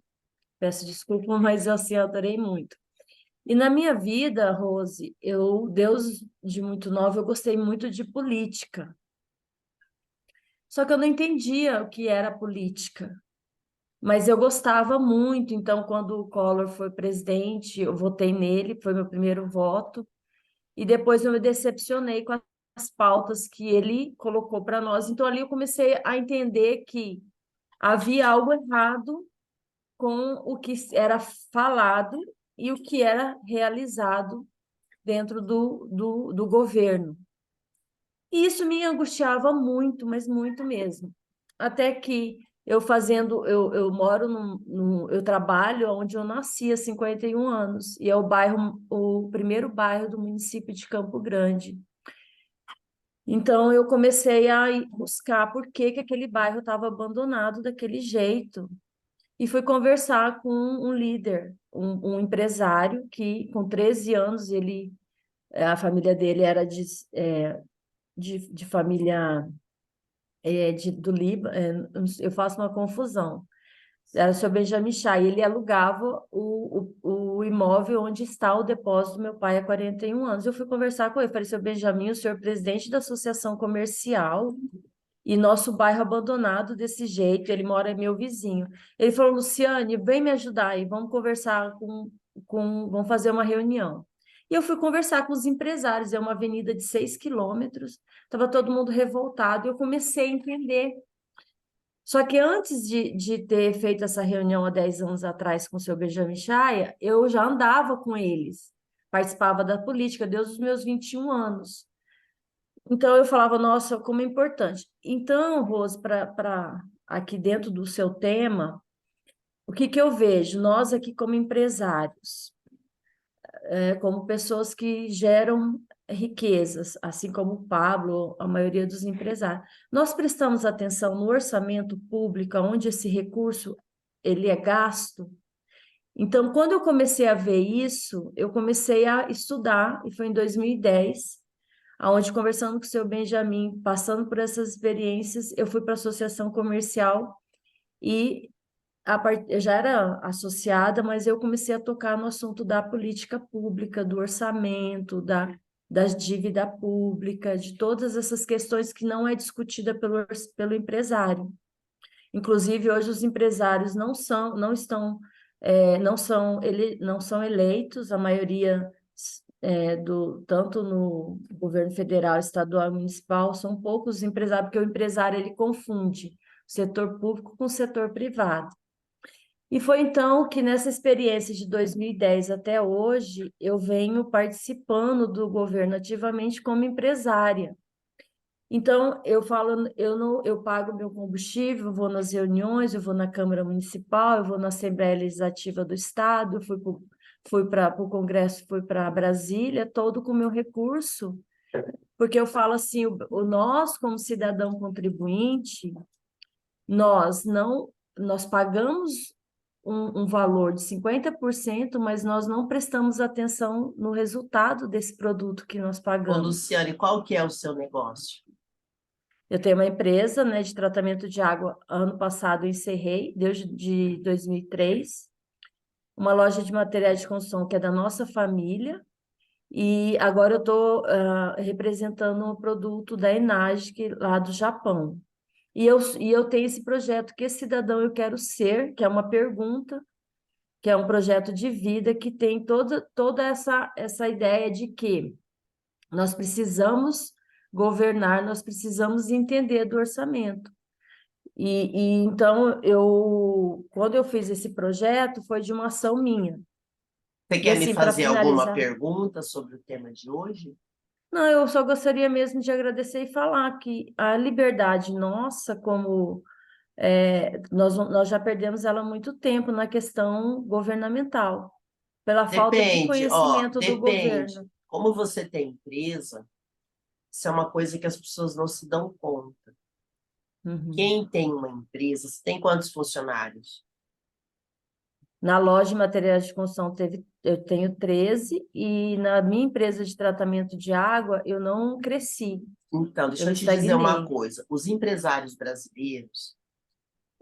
peço desculpa, mas assim, eu adorei muito. E na minha vida, Rose, Deus de muito nova, eu gostei muito de política. Só que eu não entendia o que era política. Mas eu gostava muito, então quando o Collor foi presidente, eu votei nele, foi meu primeiro voto. E depois eu me decepcionei com as pautas que ele colocou para nós. Então ali eu comecei a entender que havia algo errado com o que era falado e o que era realizado dentro do governo. E isso me angustiava muito, mas muito mesmo. Até que eu moro eu trabalho onde eu nasci há 51 anos, e é o primeiro bairro do município de Campo Grande. Então eu comecei a buscar por que aquele bairro estava abandonado daquele jeito. E fui conversar com um líder, um empresário que, com 13 anos, a família dele era de família do Líbano, eu faço uma confusão. Era o seu Benjamin Chá, e ele alugava o imóvel onde está o depósito do meu pai há 41 anos. Eu fui conversar com ele, falei, seu Benjamin, o senhor é presidente da associação comercial e nosso bairro abandonado desse jeito, ele mora é meu vizinho. Ele falou, Luciane, vem me ajudar aí, vamos conversar vamos fazer uma reunião. E eu fui conversar com os empresários, é uma avenida de 6 quilômetros, estava todo mundo revoltado, e eu comecei a entender Só que antes de ter feito essa reunião há 10 anos atrás com o seu Benjamin Chaia, eu já andava com eles, participava da política desde os meus 21 anos. Então eu falava, nossa, como é importante. Então, Rose, para aqui dentro do seu tema, o que eu vejo? Nós aqui como empresários, como pessoas que geram riquezas, assim como o Pablo, a maioria dos empresários. Nós prestamos atenção no orçamento público, onde esse recurso ele é gasto. Então, quando eu comecei a ver isso, eu comecei a estudar, e foi em 2010, aonde conversando com o seu Benjamin, passando por essas experiências, eu fui para a associação comercial e eu já era associada, mas eu comecei a tocar no assunto da política pública, do orçamento, da dívida pública, de todas essas questões que não é discutida pelo empresário. Inclusive, hoje os empresários não são eleitos, a maioria tanto no governo federal, estadual e municipal, são poucos empresários, porque o empresário ele confunde o setor público com o setor privado. E foi então que nessa experiência de 2010 até hoje, eu venho participando do governo ativamente como empresária. Então, eu falo, eu pago meu combustível, eu vou nas reuniões, eu vou na Câmara Municipal, eu vou na Assembleia Legislativa do Estado, fui para o Congresso, fui para Brasília, todo com meu recurso, porque eu falo assim, nós, como cidadão contribuinte, nós pagamos um valor de 50%, mas nós não prestamos atenção no resultado desse produto que nós Ô, pagamos. Luciane, qual que é o seu negócio? Eu tenho uma empresa, né, de tratamento de água. Ano passado eu encerrei, desde 2003. Uma loja de materiais de construção que é da nossa família. E agora eu estou representando um produto da Enagic lá do Japão. E eu tenho esse projeto, que cidadão eu quero ser, que é uma pergunta, que é um projeto de vida que tem toda essa ideia de que nós precisamos governar, nós precisamos entender do orçamento. E então, quando eu fiz esse projeto, foi de uma ação minha. Você E quer me assim, para fazer alguma finalizar, pergunta sobre o tema de hoje? não, eu só gostaria mesmo de agradecer e falar que a liberdade nossa, como nós já perdemos ela há muito tempo na questão governamental, pela falta de Depende, ó, conhecimento do depende. governo. Como você tem empresa, isso é uma coisa que as pessoas não se dão conta. Uhum. Quem tem uma empresa, você tem quantos funcionários? Na loja de materiais de construção eu tenho 13 e na minha empresa de tratamento de água eu não cresci, Então, deixa eu eu te dizer uma estagnei. coisa. Os empresários brasileiros,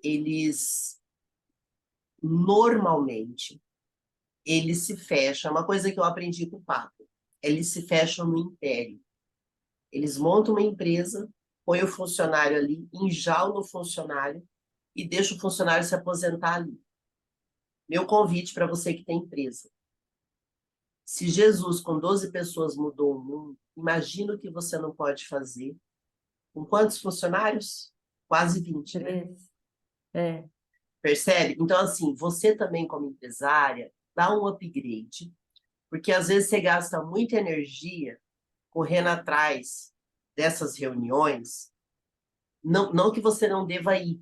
eles normalmente, eles se fecham. Uma coisa que eu aprendi com o Papo. Eles se fecham no império. Eles montam uma empresa, põem o funcionário ali, enjaulam o funcionário e deixam o funcionário se aposentar ali. Meu convite para você que tem empresa. Se Jesus, com 12 pessoas, mudou o mundo, imagina o que você não pode fazer. Com quantos funcionários? Quase 20, né? 13. É. Percebe? Então, assim, você também, como empresária, dá um upgrade, porque às vezes você gasta muita energia correndo atrás dessas reuniões, não que você não deva ir.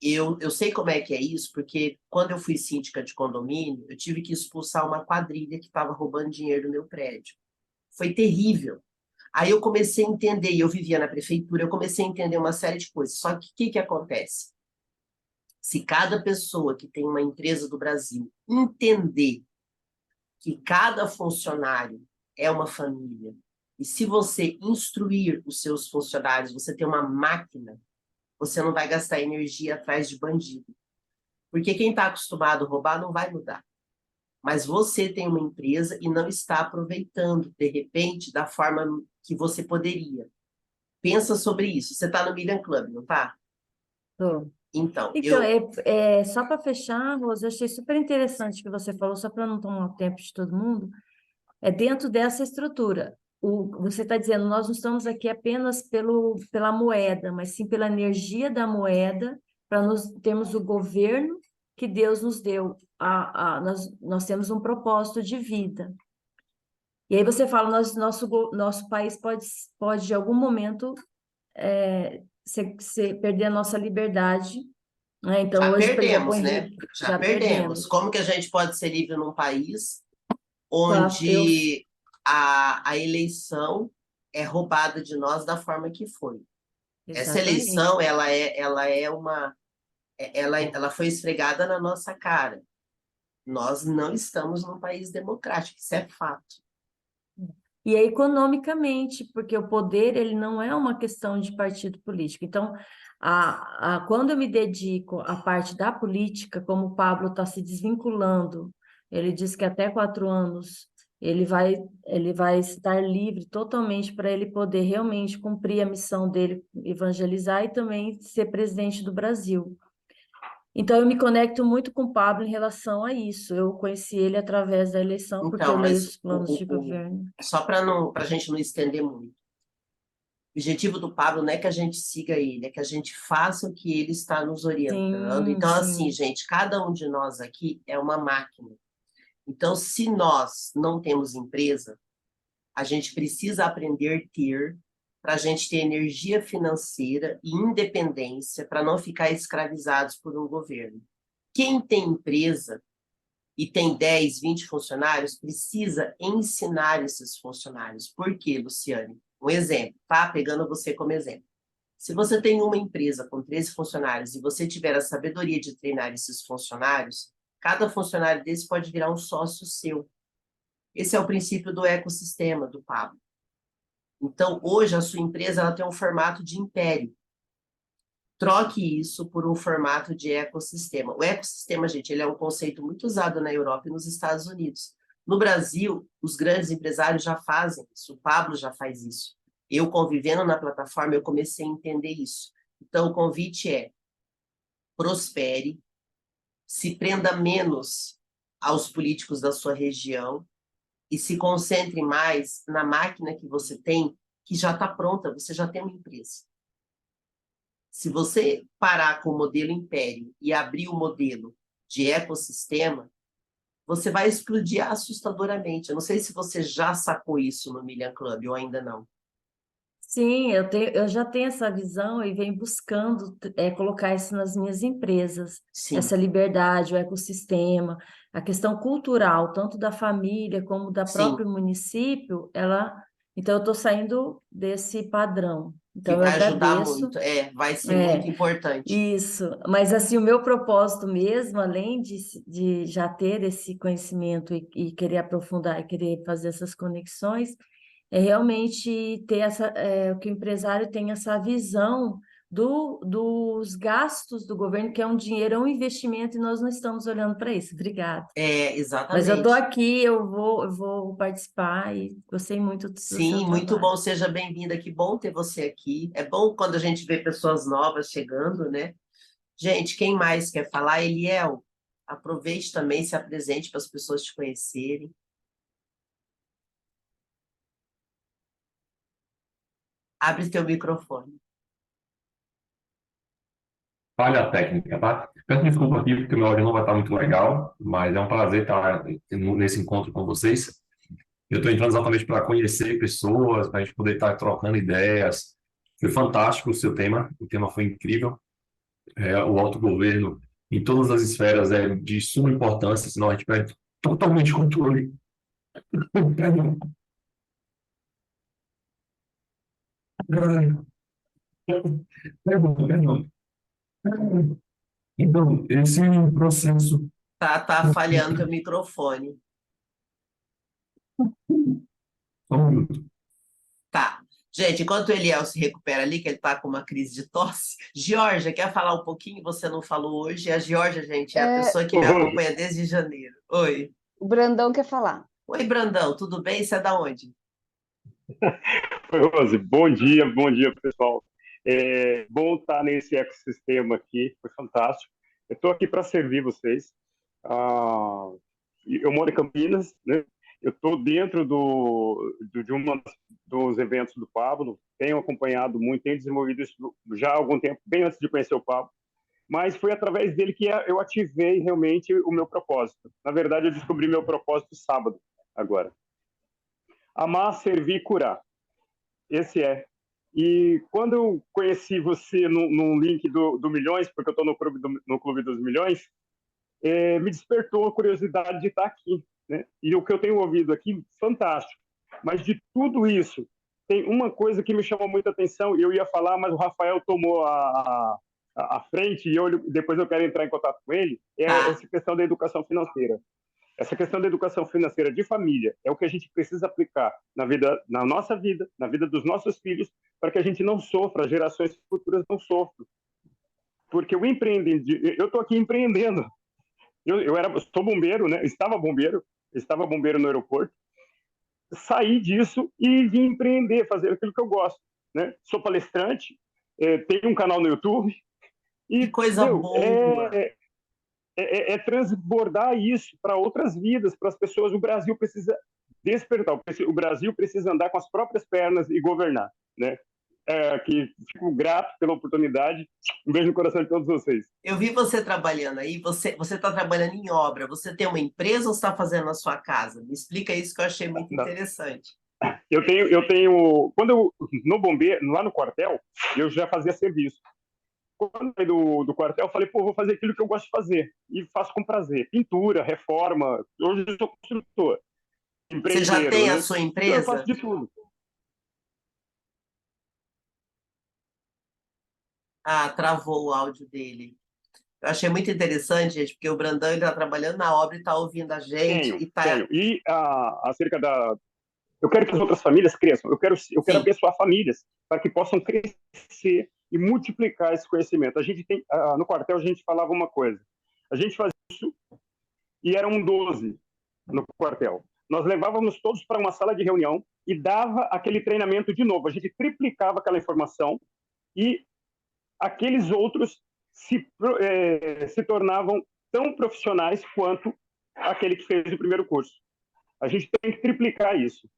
Eu sei como é que é isso, porque quando eu fui síndica de condomínio, eu tive que expulsar uma quadrilha que estava roubando dinheiro do meu prédio. Foi terrível. Aí eu comecei a entender, e eu vivia na prefeitura, eu comecei a entender uma série de coisas. Só que o que acontece? Se cada pessoa que tem uma empresa do Brasil entender que cada funcionário é uma família, e se você instruir os seus funcionários, você ter uma máquina, você não vai gastar energia atrás de bandido. Porque quem está acostumado a roubar não vai mudar. Mas você tem uma empresa e não está aproveitando, de repente, da forma que você poderia. Pensa sobre isso. Você está no Million Club, não está? Tô. Então, Então, só para fechar, Rosa, eu achei super interessante o que você falou, só para não tomar o tempo de todo mundo, é dentro dessa estrutura. Você está dizendo, nós não estamos aqui apenas pela moeda, mas sim pela energia da moeda para nós termos o governo que Deus nos deu. Nós temos um propósito de vida. E aí você fala, nosso país pode, de algum momento, perder a nossa liberdade, né? Então, Já hoje, por exemplo, o perdemos, né? Henrique, Já já perdemos. perdemos. Como que a gente pode ser livre num país Tá, onde a eleição é roubada de nós da forma que foi? Essa exatamente. eleição, ela foi esfregada na nossa cara. Nós não estamos num país democrático, isso é fato. E é economicamente, porque o poder ele não é uma questão de partido político. Então, quando eu me dedico à parte da política, como o Pablo está se desvinculando, ele diz que até 4 anos ele vai estar livre totalmente para ele poder realmente cumprir a missão dele, evangelizar e também ser presidente do Brasil. Então, eu me conecto muito com o Pablo em relação a isso. Eu conheci ele através da eleição, porque eu Então, leio mas os planos de governo. só para a gente não estender muito, o objetivo do Pablo não é que a gente siga ele, é que a gente faça o que ele está nos orientando. Sim, Então, assim, sim. gente, cada um de nós aqui é uma máquina. Então, se nós não temos empresa, a gente precisa aprender a ter, para a gente ter energia financeira e independência, para não ficar escravizados por um governo. Quem tem empresa e tem 10, 20 funcionários, precisa ensinar esses funcionários. Por quê, Luciane? Um exemplo, tá? Pegando você como exemplo. Se você tem uma empresa com 13 funcionários e você tiver a sabedoria de treinar esses funcionários, cada funcionário desse pode virar um sócio seu. Esse é o princípio do ecossistema do Pablo. Então, hoje, a sua empresa ela tem um formato de império. Troque isso por um formato de ecossistema. O ecossistema, gente, ele é um conceito muito usado na Europa e nos Estados Unidos. No Brasil, os grandes empresários já fazem isso, o Pablo já faz isso. Eu, convivendo na plataforma, eu comecei a entender isso. Então, o convite é: prospere, se prenda menos aos políticos da sua região e se concentre mais na máquina que você tem, que já está pronta, você já tem uma empresa. Se você parar com o modelo império e abrir o modelo de ecossistema, você vai explodir assustadoramente. Eu não sei se você já sacou isso no Million Club ou ainda não. Sim, eu já tenho essa visão e venho buscando colocar isso nas minhas empresas, Sim, essa liberdade, o ecossistema, a questão cultural, tanto da família como da sim, próprio município, então eu estou saindo desse padrão. que Então eu vai ajudar agradeço. muito. Vai ser muito É, importante. isso, mas assim, o meu propósito mesmo, além de já ter esse conhecimento e querer aprofundar e querer fazer essas conexões, é realmente ter que o empresário tenha essa visão dos gastos do governo, que é um dinheiro, é um investimento, e nós não estamos olhando para isso. Obrigada. Mas eu estou Exatamente. aqui, eu vou participar e gostei muito do seu Sim, muito trabalho. bom, seja bem-vinda. Que bom ter você aqui. É bom quando a gente vê pessoas novas chegando, né? Gente, quem mais quer falar? Eliel, aproveite também, se apresente para as pessoas te conhecerem. Abre teu microfone. Falha técnica, tá? Peço desculpa aqui porque o meu áudio não vai estar muito legal, mas é um prazer estar nesse encontro com vocês. Eu estou entrando exatamente para conhecer pessoas, para a gente poder estar trocando ideias. Foi fantástico o tema foi incrível. O autogoverno em todas as esferas é de suma importância, senão a gente perde totalmente o controle. Perdão. Perdão. Então, esse processo. Tá falhando teu microfone. Só um minuto. Tá. Gente, enquanto o Eliel se recupera ali, que ele tá com uma crise de tosse, Georgia, quer falar um pouquinho? Você não falou hoje. A Georgia, gente, é a É, pessoa que Ô, me Rose, acompanha desde janeiro. Oi. o Brandão quer falar. Oi, Brandão, tudo bem? Você é da onde? Oi, Rose, bom dia, pessoal. É bom estar nesse ecossistema aqui, foi fantástico. Eu estou aqui para servir vocês. Ah, eu moro em Campinas, né? Eu estou dentro de um dos eventos do Pablo, tenho acompanhado muito, tenho desenvolvido isso já há algum tempo, bem antes de conhecer o Pablo. mas foi através dele que eu ativei realmente o meu propósito. Na verdade, eu descobri meu propósito sábado, agora. Amar, servir e curar. Esse é. E quando eu conheci você no link do Milhões, porque eu estou no Clube dos Milhões, me despertou a curiosidade de estar aqui, né? E o que eu tenho ouvido aqui, fantástico. Mas de tudo isso, tem uma coisa que me chamou muita atenção, e eu ia falar, mas o Rafael tomou a frente, e depois eu quero entrar em contato com ele, Tá. essa questão da educação financeira. Essa questão da educação financeira de família é o que a gente precisa aplicar na nossa vida, na vida dos nossos filhos, para que a gente não sofra, as gerações futuras não sofram. Porque eu estou aqui empreendendo. Sou bombeiro, né? Estava bombeiro no aeroporto. Saí disso e vim empreender, fazer aquilo que eu gosto, né? Sou palestrante, tenho um canal no YouTube Que e coisa boa! transbordar isso para outras vidas, para as pessoas. O Brasil precisa despertar, o Brasil precisa andar com as próprias pernas e governar, né? Que fico grato pela oportunidade. Um beijo no coração de todos vocês. Eu vi você trabalhando aí, você está trabalhando em obra, você tem uma empresa ou está fazendo na sua casa? Me explica isso que eu achei muito interessante. No bombeiro, lá no quartel, eu já fazia serviço. Quando eu saí do quartel, eu falei, vou fazer aquilo que eu gosto de fazer. E faço com prazer. Pintura, reforma. Hoje eu sou construtor. Você já tem a sua Eu empresa? faço de tudo. Ah, travou o áudio dele. Eu achei muito interessante, gente, porque o Brandão está trabalhando na obra e está ouvindo a gente. Tenho. E acerca eu quero que as outras famílias cresçam. Eu quero abençoar famílias para que possam crescer e multiplicar esse conhecimento. A gente tem, no quartel, a gente falava uma coisa. A gente fazia isso e eram 12 no quartel. Nós levávamos todos para uma sala de reunião e dava aquele treinamento de novo. A gente triplicava aquela informação e aqueles outros se tornavam tão profissionais quanto aquele que fez o primeiro curso. A gente tem que triplicar isso.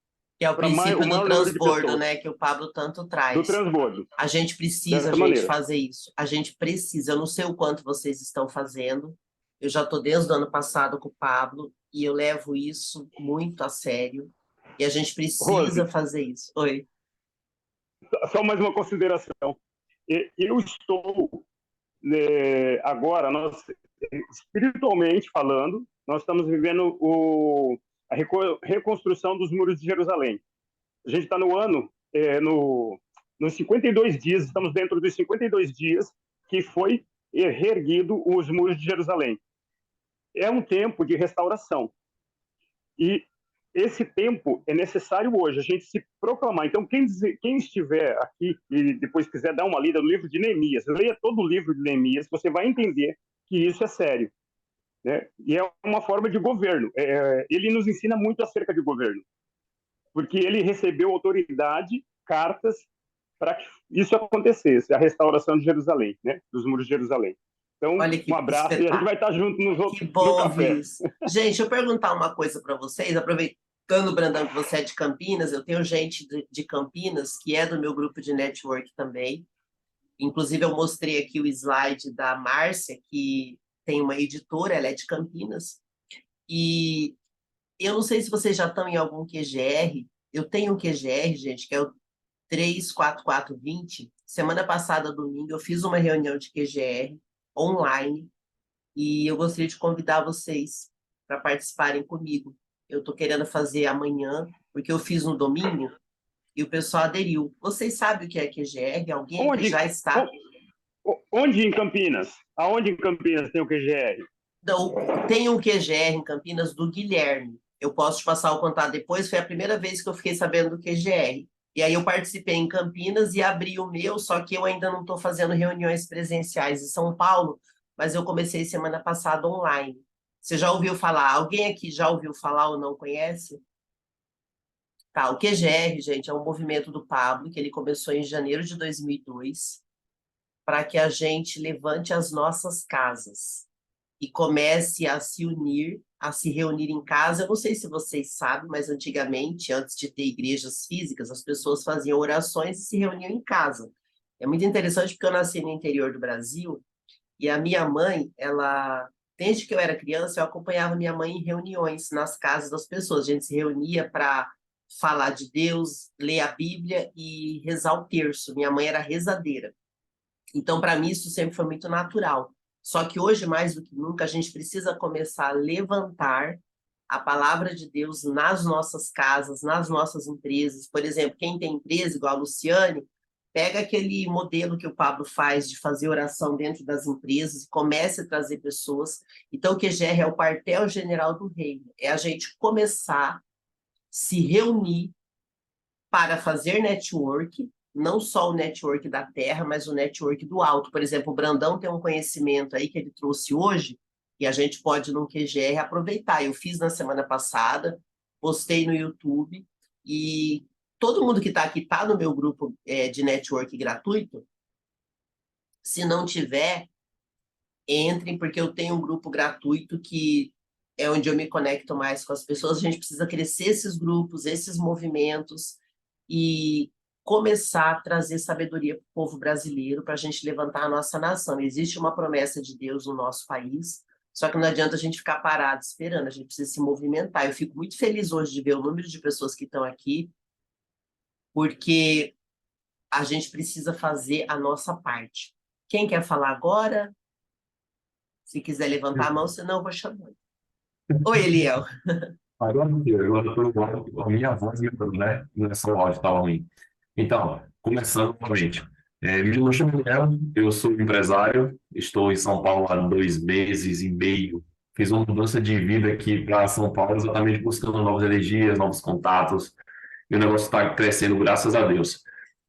Que é o princípio do transbordo, né? Que o Pablo tanto traz. Do transbordo. A gente precisa, fazer isso. A gente precisa. Eu não sei o quanto vocês estão fazendo. Eu já estou desde o ano passado com o Pablo e eu levo isso muito a sério. E a gente precisa fazer isso. Oi. Só mais uma consideração. Eu estou agora, espiritualmente falando, nós estamos vivendo a reconstrução dos muros de Jerusalém. A gente está no ano, nos 52 dias, estamos dentro dos 52 dias que foi reerguido os muros de Jerusalém. É um tempo de restauração. E esse tempo é necessário hoje, a gente se proclamar. Então, quem estiver aqui e depois quiser dar uma lida no livro de Neemias, leia todo o livro de Neemias, você vai entender que isso é sério. Né? E é uma forma de governo. Ele nos ensina muito acerca de governo, porque ele recebeu autoridade, cartas, para que isso acontecesse, a restauração de Jerusalém, né? Dos muros de Jerusalém. Então, um abraço e a gente vai estar junto nos outros no café. Gente, deixa eu perguntar uma coisa para vocês, aproveitando, Brandão, que você é de Campinas, eu tenho gente de Campinas que é do meu grupo de network também. Inclusive, eu mostrei aqui o slide da Márcia, que tem uma editora, ela é de Campinas. E eu não sei se vocês já estão em algum QGR. Eu tenho um QGR, gente, que é o 34420. Semana passada, domingo, eu fiz uma reunião de QGR online e eu gostaria de convidar vocês para participarem comigo. Eu estou querendo fazer amanhã, porque eu fiz no domingo e o pessoal aderiu. Vocês sabem o que é QGR? Alguém que já está... Onde em Campinas? Aonde em Campinas tem o QGR? Então, tem um QGR em Campinas do Guilherme. Eu posso te passar o contato depois. Foi a primeira vez que eu fiquei sabendo do QGR. E aí eu participei em Campinas e abri o meu, só que eu ainda não estou fazendo reuniões presenciais em São Paulo, mas eu comecei semana passada online. Você já ouviu falar? Alguém aqui já ouviu falar ou não conhece? Tá, o QGR, gente, é um movimento do Pablo, que ele começou em janeiro de 2002, para que a gente levante as nossas casas e comece a se unir, a se reunir em casa. Eu não sei se vocês sabem, mas antigamente, antes de ter igrejas físicas, as pessoas faziam orações e se reuniam em casa. É muito interessante porque eu nasci no interior do Brasil E a minha mãe, ela, desde que eu era criança, eu acompanhava minha mãe em reuniões nas casas das pessoas. A gente se reunia para falar de Deus, ler a Bíblia e rezar o terço. Minha mãe era rezadeira. Então, para mim, isso sempre foi muito natural. Só que hoje, mais do que nunca, a gente precisa começar a levantar a palavra de Deus nas nossas casas, nas nossas empresas. Por exemplo, quem tem empresa, igual a Luciane, pega aquele modelo que o Pablo faz de fazer oração dentro das empresas e comece a trazer pessoas. Então, o QGR é o quartel-general do reino. É a gente começar a se reunir para fazer network, não só o network da terra, mas o network do alto. Por exemplo, o Brandão tem um conhecimento aí que ele trouxe hoje, e a gente pode, no QGR, aproveitar. Eu fiz na semana passada, postei no YouTube, e todo mundo que está aqui está no meu grupo de network gratuito. Se não tiver, entrem, porque eu tenho um grupo gratuito que é onde eu me conecto mais com as pessoas. A gente precisa crescer esses grupos, esses movimentos, e começar a trazer sabedoria para o povo brasileiro, para a gente levantar a nossa nação. Existe uma promessa de Deus no nosso país, só que não adianta a gente ficar parado esperando, a gente precisa se movimentar. Eu fico muito feliz hoje de ver o número de pessoas que estão aqui, porque a gente precisa fazer a nossa parte. Quem quer falar agora? Se quiser levantar a mão, senão eu vou chamando. Oi, Eliel. Agora eu tô a minha voz gritando, né? Não é só o áudio, tá ruim. Então, começando novamente. Me chamo Miguel, eu sou empresário, estou em São Paulo há 2 meses e meio. Fiz uma mudança de vida aqui para São Paulo, exatamente buscando novas energias, novos contatos, e o negócio está crescendo, graças a Deus.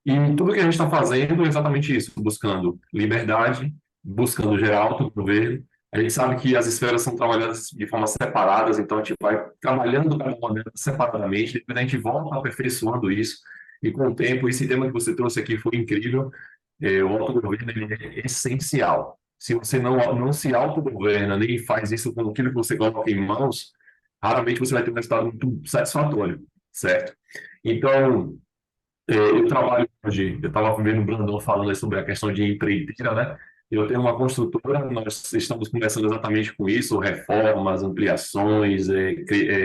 E tudo que a gente está fazendo é exatamente isso, buscando liberdade, buscando gerar autogoverno. A gente sabe que as esferas são trabalhadas de forma separadas, então a gente vai trabalhando cada uma delas separadamente, depois a gente volta aperfeiçoando isso, e com o tempo, esse tema que você trouxe aqui foi incrível. O autogoverno ele é essencial. Se você não se autogoverna, nem faz isso com aquilo que você coloca em mãos, raramente você vai ter um resultado muito satisfatório, certo? Então, eu trabalho hoje, eu estava vendo o Brandão falando aí sobre a questão de empreiteira, né? Eu tenho uma construtora, nós estamos começando exatamente com isso, reformas, ampliações,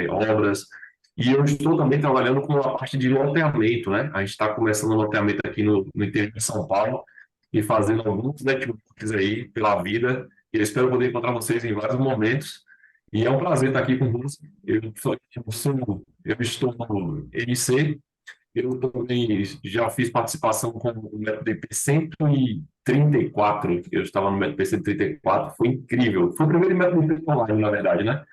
obras, e eu estou também trabalhando com a parte de loteamento, né? A gente está começando o loteamento aqui no interior de São Paulo e fazendo alguns networks aí pela vida, e eu espero poder encontrar vocês em vários momentos, e é um prazer estar aqui com vocês. Eu estou no MC, eu também já fiz participação com o método DP 134. Eu estava no método DP 134, foi incrível. Foi o primeiro método DP online, na verdade, né?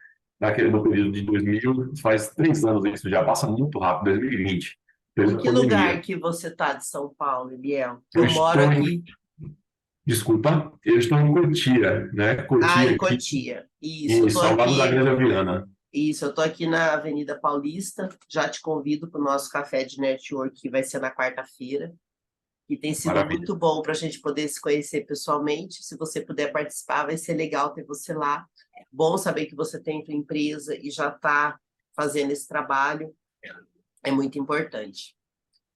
No período de 2000, faz 3 anos isso, já passa muito rápido, 2020, Em período da que lugar pandemia. que você está de São Paulo, Eliel? Eu Eu moro estou aqui. desculpa, eu estou em Cotia, né? Ah, Cotia em aqui, Cotia. Isso, eu em estou ao lado da aqui. Grande Viana. Isso, eu estou aqui na Avenida Paulista. Já te convido para o nosso café de network, que vai ser na quarta-feira. E tem sido Maravilha. muito bom para a gente poder se conhecer pessoalmente. Se você puder participar, vai ser legal ter você lá. É bom saber que você tem sua empresa e já está fazendo esse trabalho. É muito importante.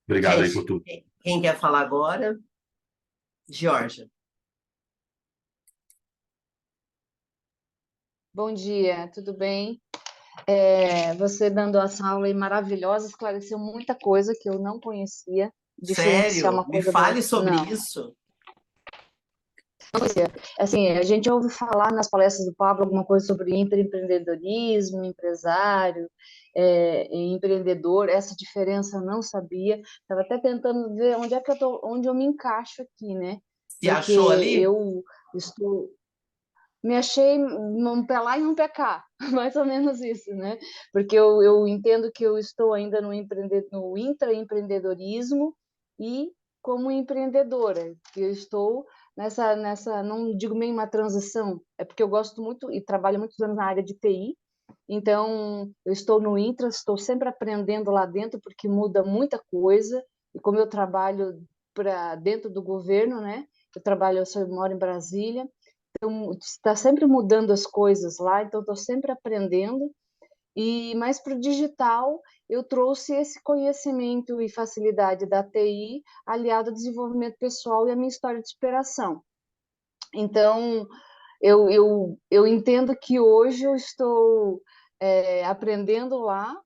Obrigado aí por Gente, tudo. quem quer falar agora? Georgia. Bom dia, tudo bem? Você dando essa aula aí maravilhosa, esclareceu muita coisa que eu não conhecia, diferenciar Sério? uma Me coisa da fale outra. sobre Não, isso. não conhecia. Assim, a gente ouve falar nas palestras do Pablo alguma coisa sobre empreendedorismo, empresário, empreendedor, essa diferença eu não sabia. Estava até tentando ver onde é que onde eu me encaixo aqui, né? Se Porque achou ali? eu estou me achei um pé lá e um pé cá, mais ou menos isso, né? Porque eu entendo que eu estou ainda no intraempreendedorismo e como empreendedora, que eu estou não digo bem uma transição, é porque eu gosto muito e trabalho muitos anos na área de TI, então eu estou no intra, estou sempre aprendendo lá dentro, porque muda muita coisa, e como eu trabalho para dentro do governo, né? Eu moro em Brasília, então, está sempre mudando as coisas lá, então estou sempre aprendendo. E mais para o digital, eu trouxe esse conhecimento e facilidade da TI aliado ao desenvolvimento pessoal e a minha história de superação. Então, eu entendo que hoje eu estou aprendendo lá,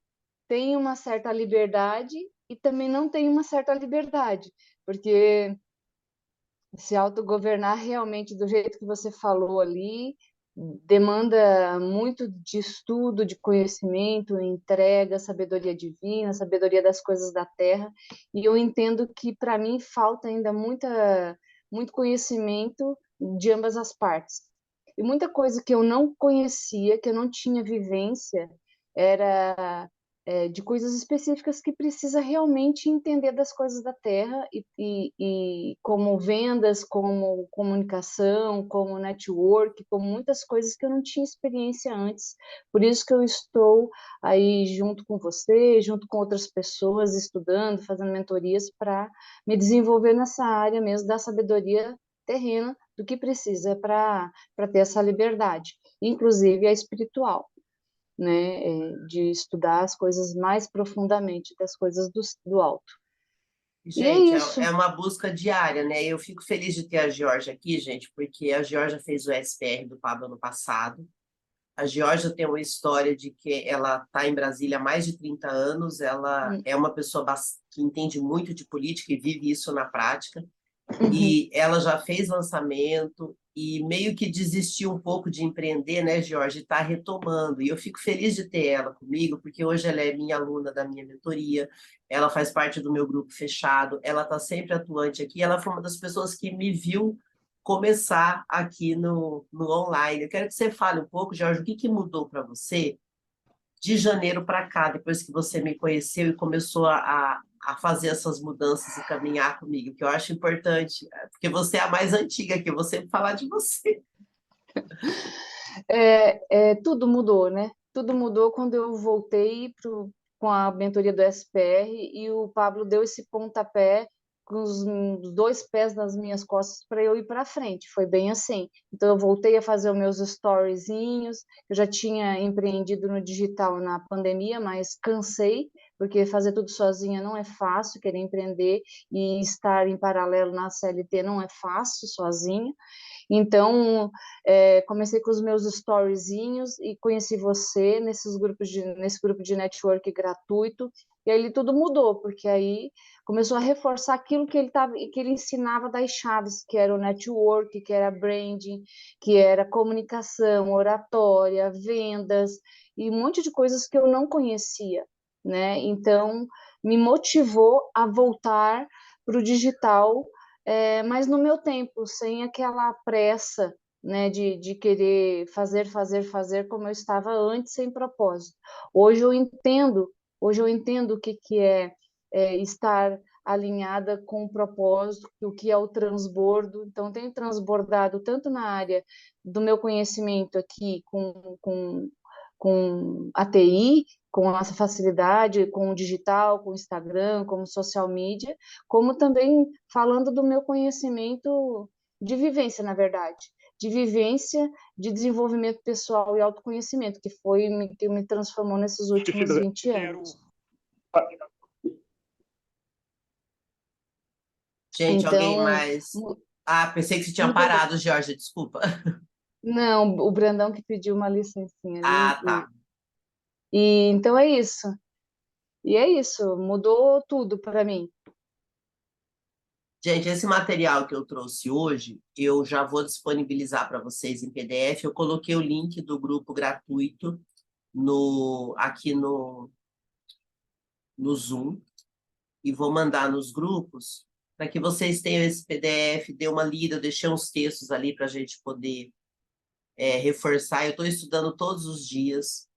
tenho uma certa liberdade e também não tenho uma certa liberdade, porque se autogovernar realmente do jeito que você falou ali, demanda muito de estudo, de conhecimento, entrega, sabedoria divina, sabedoria das coisas da terra, e eu entendo que para mim falta ainda muito conhecimento de ambas as partes. E muita coisa que eu não conhecia, que eu não tinha vivência, era de coisas específicas que precisa realmente entender das coisas da Terra e como vendas, como comunicação, como network, como muitas coisas que eu não tinha experiência antes. Por isso que eu estou aí junto com você, junto com outras pessoas, estudando, fazendo mentorias para me desenvolver nessa área mesmo da sabedoria terrena do que precisa para ter essa liberdade, inclusive a espiritual, né, de estudar as coisas mais profundamente, das coisas do alto. E é Gente, isso. é uma busca diária, né? Eu fico feliz de ter a Georgia aqui, gente, porque a Georgia fez o SPR do Pablo ano passado. A Georgia tem uma história de que ela está em Brasília há mais de 30 anos, ela é uma pessoa que entende muito de política e vive isso na prática. E ela já fez lançamento e meio que desistiu um pouco de empreender, né, Jorge? Está retomando. E eu fico feliz de ter ela comigo, porque hoje ela é minha aluna da minha mentoria, ela faz parte do meu grupo fechado, ela está sempre atuante aqui. Ela foi uma das pessoas que me viu começar aqui no online. Eu quero que você fale um pouco, Jorge, o que mudou para você de janeiro para cá, depois que você me conheceu e começou a fazer essas mudanças e caminhar comigo, que eu acho importante, porque você é a mais antiga que eu vou sempre falar de você. Tudo mudou, né? Tudo mudou quando eu voltei com a mentoria do SPR e o Pablo deu esse pontapé com os dois pés nas minhas costas para eu ir para frente. Foi bem assim. Então eu voltei a fazer os meus storyzinhos. Eu já tinha empreendido no digital na pandemia, mas cansei, porque fazer tudo sozinha não é fácil, querer empreender e estar em paralelo na CLT não é fácil sozinha. Então, comecei com os meus storyzinhos e conheci você nesse grupo de network gratuito, e aí tudo mudou, porque aí começou a reforçar aquilo que ele ensinava das chaves, que era o network, que era branding, que era comunicação, oratória, vendas, e um monte de coisas que eu não conhecia, né? Então, me motivou a voltar para o digital, mas no meu tempo, sem aquela pressa, né, de querer fazer como eu estava antes, sem propósito. Hoje eu entendo que é estar alinhada com o propósito, o que é o transbordo. Então, tenho transbordado tanto na área do meu conhecimento aqui com a TI, com essa facilidade, com o digital, com o Instagram, com o social media, como também falando do meu conhecimento de vivência, na verdade, de vivência, de desenvolvimento pessoal e autoconhecimento, que me transformou nesses últimos 20 anos. Gente, alguém Então, mais? Ah, pensei que você tinha muda. parado, Georgia, desculpa. Não, o Brandão que pediu uma licencinha ali. Ah, tá. Então é isso. E é isso, mudou tudo para mim. Gente, esse material que eu trouxe hoje, eu já vou disponibilizar para vocês em PDF. Eu coloquei o link do grupo gratuito aqui no Zoom e vou mandar nos grupos para que vocês tenham esse PDF, dê uma lida, eu deixei uns textos ali para a gente poder reforçar. Eu estou estudando todos os dias,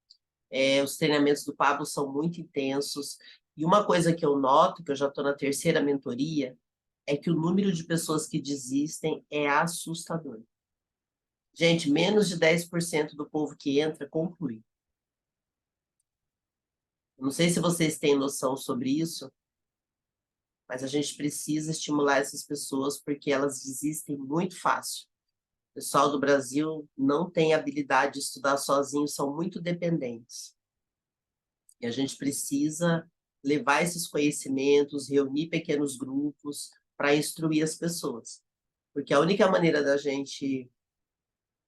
os treinamentos do Pablo são muito intensos, e uma coisa que eu noto, que eu já estou na terceira mentoria, é que o número de pessoas que desistem é assustador. Gente, menos de 10% do povo que entra conclui. Não sei se vocês têm noção sobre isso, mas a gente precisa estimular essas pessoas porque elas desistem muito fácil. O pessoal do Brasil não tem habilidade de estudar sozinho, são muito dependentes. E a gente precisa levar esses conhecimentos, reunir pequenos grupos para instruir as pessoas. Porque a única maneira da gente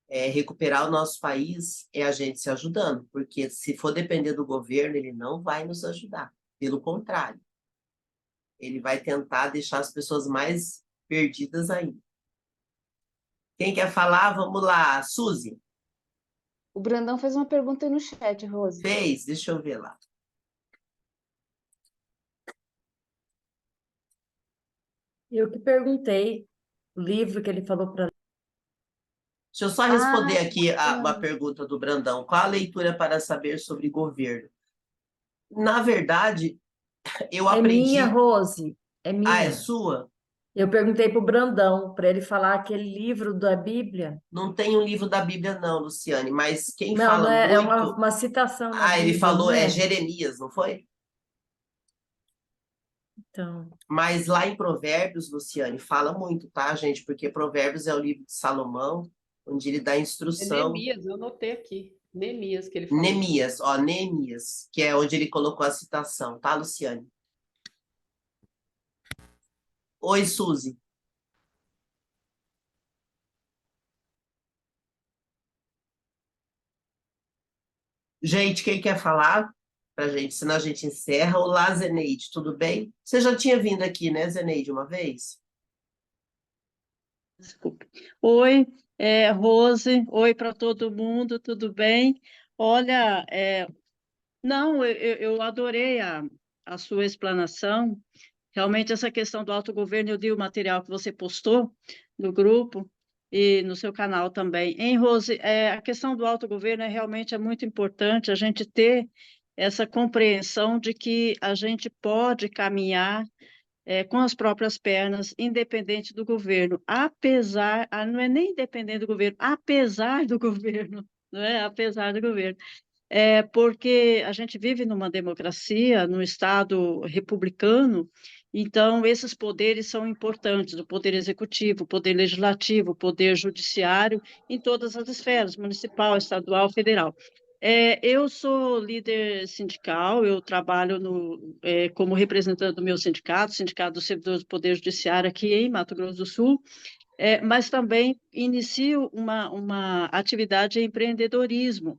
recuperar o nosso país é a gente se ajudando, porque se for depender do governo, ele não vai nos ajudar. Pelo contrário, ele vai tentar deixar as pessoas mais perdidas ainda. Quem quer falar? Vamos lá. Suzy, O Brandão fez uma pergunta aí no chat, Rose. fez? Deixa eu ver lá. Eu que perguntei o livro que ele falou para. Deixa eu só responder Ah, aqui uma pergunta do Brandão. Qual a leitura para saber sobre governo? Na verdade, eu É minha, aprendi. Rose, é Ah, é minha. sua? Eu perguntei para o Brandão para ele falar aquele livro da Bíblia. Não tem um livro da Bíblia, não, Luciane, mas quem Não, fala não é, é uma, muito. uma citação na Ah, ele Bíblia, não falou, é é? Jeremias, não foi? Então, Mas lá em Provérbios, Luciane, fala muito, tá, gente? Porque Provérbios é o livro de Salomão, onde ele dá É instrução. Neemias, eu anotei aqui. Neemias que ele falou. Neemias, ó, Neemias, que é onde ele colocou a citação, tá, Luciane? Oi, Suzy. Gente, quem quer falar pra gente? Senão a gente encerra. Olá, Zeneide, tudo bem? Você já tinha vindo aqui, né, Zeneide, uma vez? Desculpe. Oi, Rose, oi para todo mundo, tudo bem? Olha, não, eu adorei a sua explanação. Realmente, essa questão do autogoverno, eu li o material que você postou no grupo e no seu canal também. Hein, Rose, a questão do autogoverno realmente é muito importante a gente ter essa compreensão de que a gente pode caminhar com as próprias pernas, independente do governo, apesar, não é nem independente do governo, apesar do governo, não é? Apesar do governo. Porque a gente vive numa democracia, num Estado republicano, então esses poderes são importantes, o poder executivo, o poder legislativo, o poder judiciário, em todas as esferas, municipal, estadual, federal. Eu sou líder sindical, eu trabalho como representante do meu sindicato, Sindicato dos Servidores do Poder Judiciário aqui em Mato Grosso do Sul, mas também inicio uma atividade de empreendedorismo,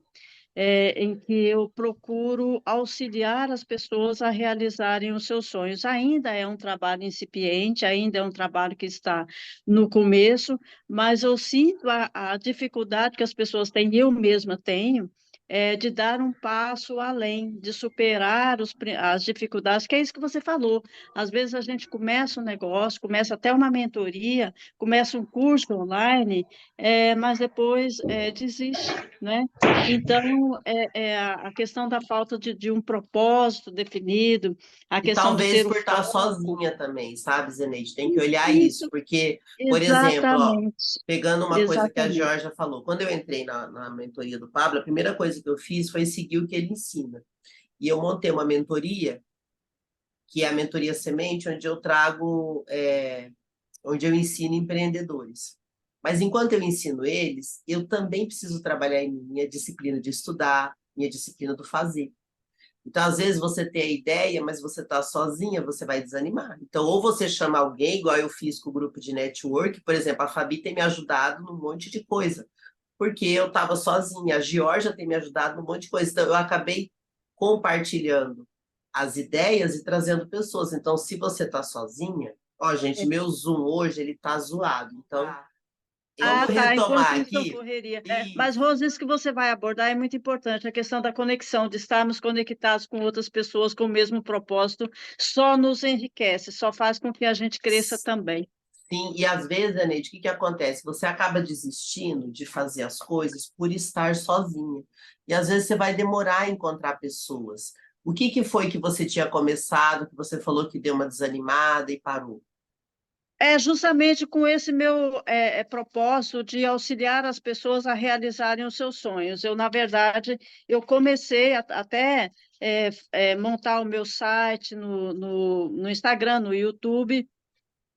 em que eu procuro auxiliar as pessoas a realizarem os seus sonhos. Ainda é um trabalho incipiente, ainda é um trabalho que está no começo, mas eu sinto a dificuldade que as pessoas têm, e eu mesma tenho, de dar um passo além, de superar as dificuldades, que é isso que você falou. Às vezes a gente começa um negócio, começa até uma mentoria, começa um curso online, mas depois desiste, né? Então, a questão da falta de um propósito definido, a E questão de talvez ter o por estar foco. sozinha também, sabe, Zeneide? Tem que olhar isso, Isso, porque, por exemplo, ó, exatamente, pegando uma coisa que a exatamente. Georgia falou, quando eu entrei na mentoria do Pablo, a primeira coisa que eu fiz foi seguir o que ele ensina. E eu montei uma mentoria, que é a mentoria semente, onde eu trago, onde eu ensino empreendedores. Mas enquanto eu ensino eles, eu também preciso trabalhar em minha disciplina de estudar, minha disciplina do fazer. Então, às vezes, você tem a ideia, mas você está sozinha, você vai desanimar. Então, ou você chama alguém, igual eu fiz com o grupo de network, por exemplo, a Fabi tem me ajudado num monte de coisa, porque eu estava sozinha, a Georgia tem me ajudado num monte de coisa. Então, eu acabei compartilhando as ideias e trazendo pessoas. Então, se você está sozinha, ó, gente, meu Zoom hoje, ele tá zoado. Então, vamos Tá. Enquanto retomar isso, eu aqui. correria. Mas, Isso. Rose, isso que você vai abordar é muito importante, a questão da conexão, de estarmos conectados com outras pessoas com o mesmo propósito, só nos enriquece, só faz com que a gente cresça também. Sim, e às vezes, Aneide, o que que acontece? Você acaba desistindo de fazer as coisas por estar sozinha. E às vezes você vai demorar a encontrar pessoas. O que que foi que você tinha começado, que você falou que deu uma desanimada e parou? É justamente com esse meu propósito de auxiliar as pessoas a realizarem os seus sonhos. Eu, na verdade, eu comecei até montar o meu site no Instagram, no YouTube,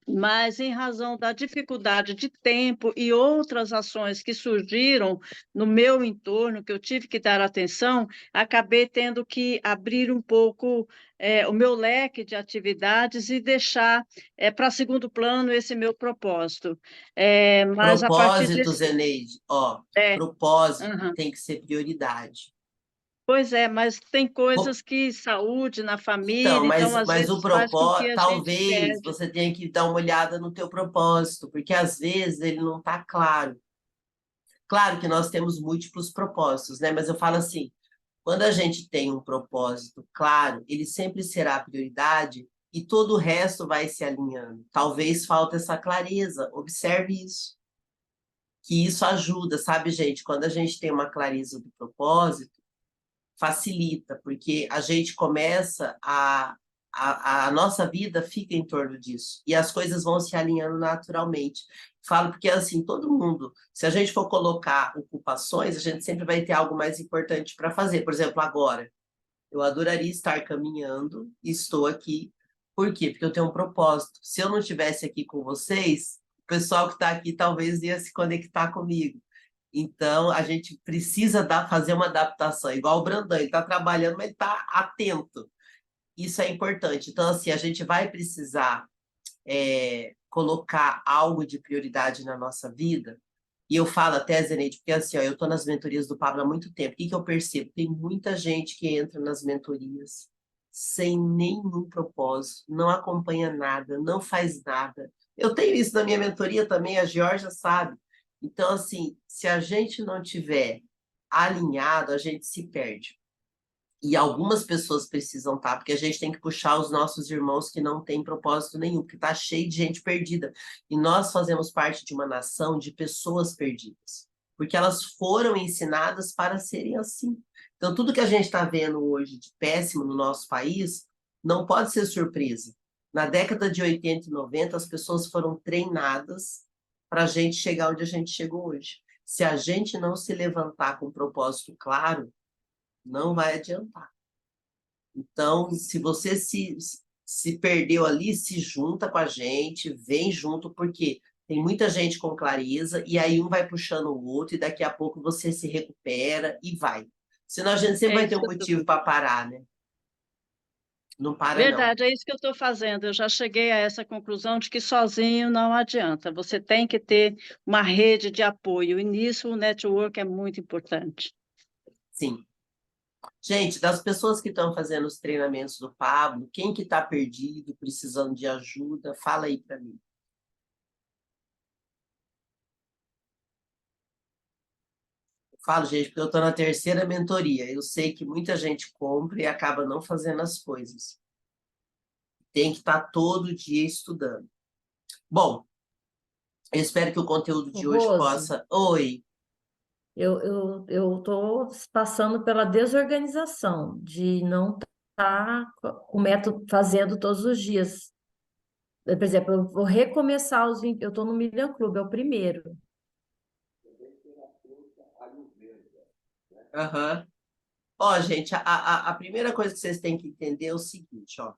mas em razão da dificuldade de tempo e outras ações que surgiram no meu entorno, que eu tive que dar atenção, acabei tendo que abrir um pouco o meu leque de atividades e deixar para segundo plano esse meu propósito. Mas a partir Propósito, desse... Zeneide, ó, É, propósito aham. tem que ser prioridade. Pois é, mas tem Co- coisas que saúde na Então, família, então às mas o vezes faz com que propósito, a gente talvez perde. você tenha que dar uma olhada no teu propósito, porque às vezes ele não está claro. Claro que nós temos múltiplos propósitos, né? Mas eu falo assim, quando a gente tem um propósito claro, ele sempre será a prioridade e todo o resto vai se alinhando. Talvez falte essa clareza, observe isso, que isso ajuda, sabe, gente? Quando a gente tem uma clareza do propósito, facilita, porque a gente começa a nossa vida fica em torno disso, e as coisas vão se alinhando naturalmente. Falo porque, assim, todo mundo, se a gente for colocar ocupações, a gente sempre vai ter algo mais importante para fazer. Por exemplo, agora, eu adoraria estar caminhando, e estou aqui. Por quê? Porque eu tenho um propósito. Se eu não estivesse aqui com vocês, o pessoal que está aqui talvez ia se conectar comigo. Então, a gente precisa fazer uma adaptação, igual o Brandão, ele está trabalhando, mas ele está atento. Isso é importante. Então, assim, a gente vai precisar colocar algo de prioridade na nossa vida. E eu falo até, Zeneide, porque assim, ó, eu estou nas mentorias do Pablo há muito tempo. O que eu percebo? Tem muita gente que entra nas mentorias sem nenhum propósito, não acompanha nada, não faz nada. Eu tenho isso na minha mentoria também, a Georgia sabe. Então, assim, se a gente não tiver alinhado, a gente se perde. E algumas pessoas precisam estar, porque a gente tem que puxar os nossos irmãos que não têm propósito nenhum, porque está cheio de gente perdida. E nós fazemos parte de uma nação de pessoas perdidas, porque elas foram ensinadas para serem assim. Então, tudo que a gente está vendo hoje de péssimo no nosso país não pode ser surpresa. Na década de 80 e 90, as pessoas foram treinadas para a gente chegar onde a gente chegou hoje. Se a gente não se levantar com um propósito claro, não vai adiantar. Então, se você se perdeu ali, se junta com a gente, vem junto, porque tem muita gente com clareza, e aí um vai puxando o outro, e daqui a pouco você se recupera e vai. Senão a gente sempre É vai ter isso um que eu tô... motivo para parar, né? Não para, não. Verdade, é isso que eu estou fazendo. Eu já cheguei a essa conclusão de que sozinho não adianta. Você tem que ter uma rede de apoio, e nisso o network é muito importante. Sim. Gente, das pessoas que estão fazendo os treinamentos do Pablo, quem que está perdido, precisando de ajuda, fala aí para mim. Falo, gente, porque eu estou na terceira mentoria. Eu sei que muita gente compra e acaba não fazendo as coisas. Tem que estar todo dia estudando. Bom, eu espero que o conteúdo de hoje Rose, possa... Oi, eu estou passando pela desorganização de não estar com o método fazendo todos os dias. Por exemplo, eu vou recomeçar os 20, eu estou no Million Club, é o primeiro. aham. Ó, gente, a primeira coisa que vocês têm que entender é o seguinte, ó.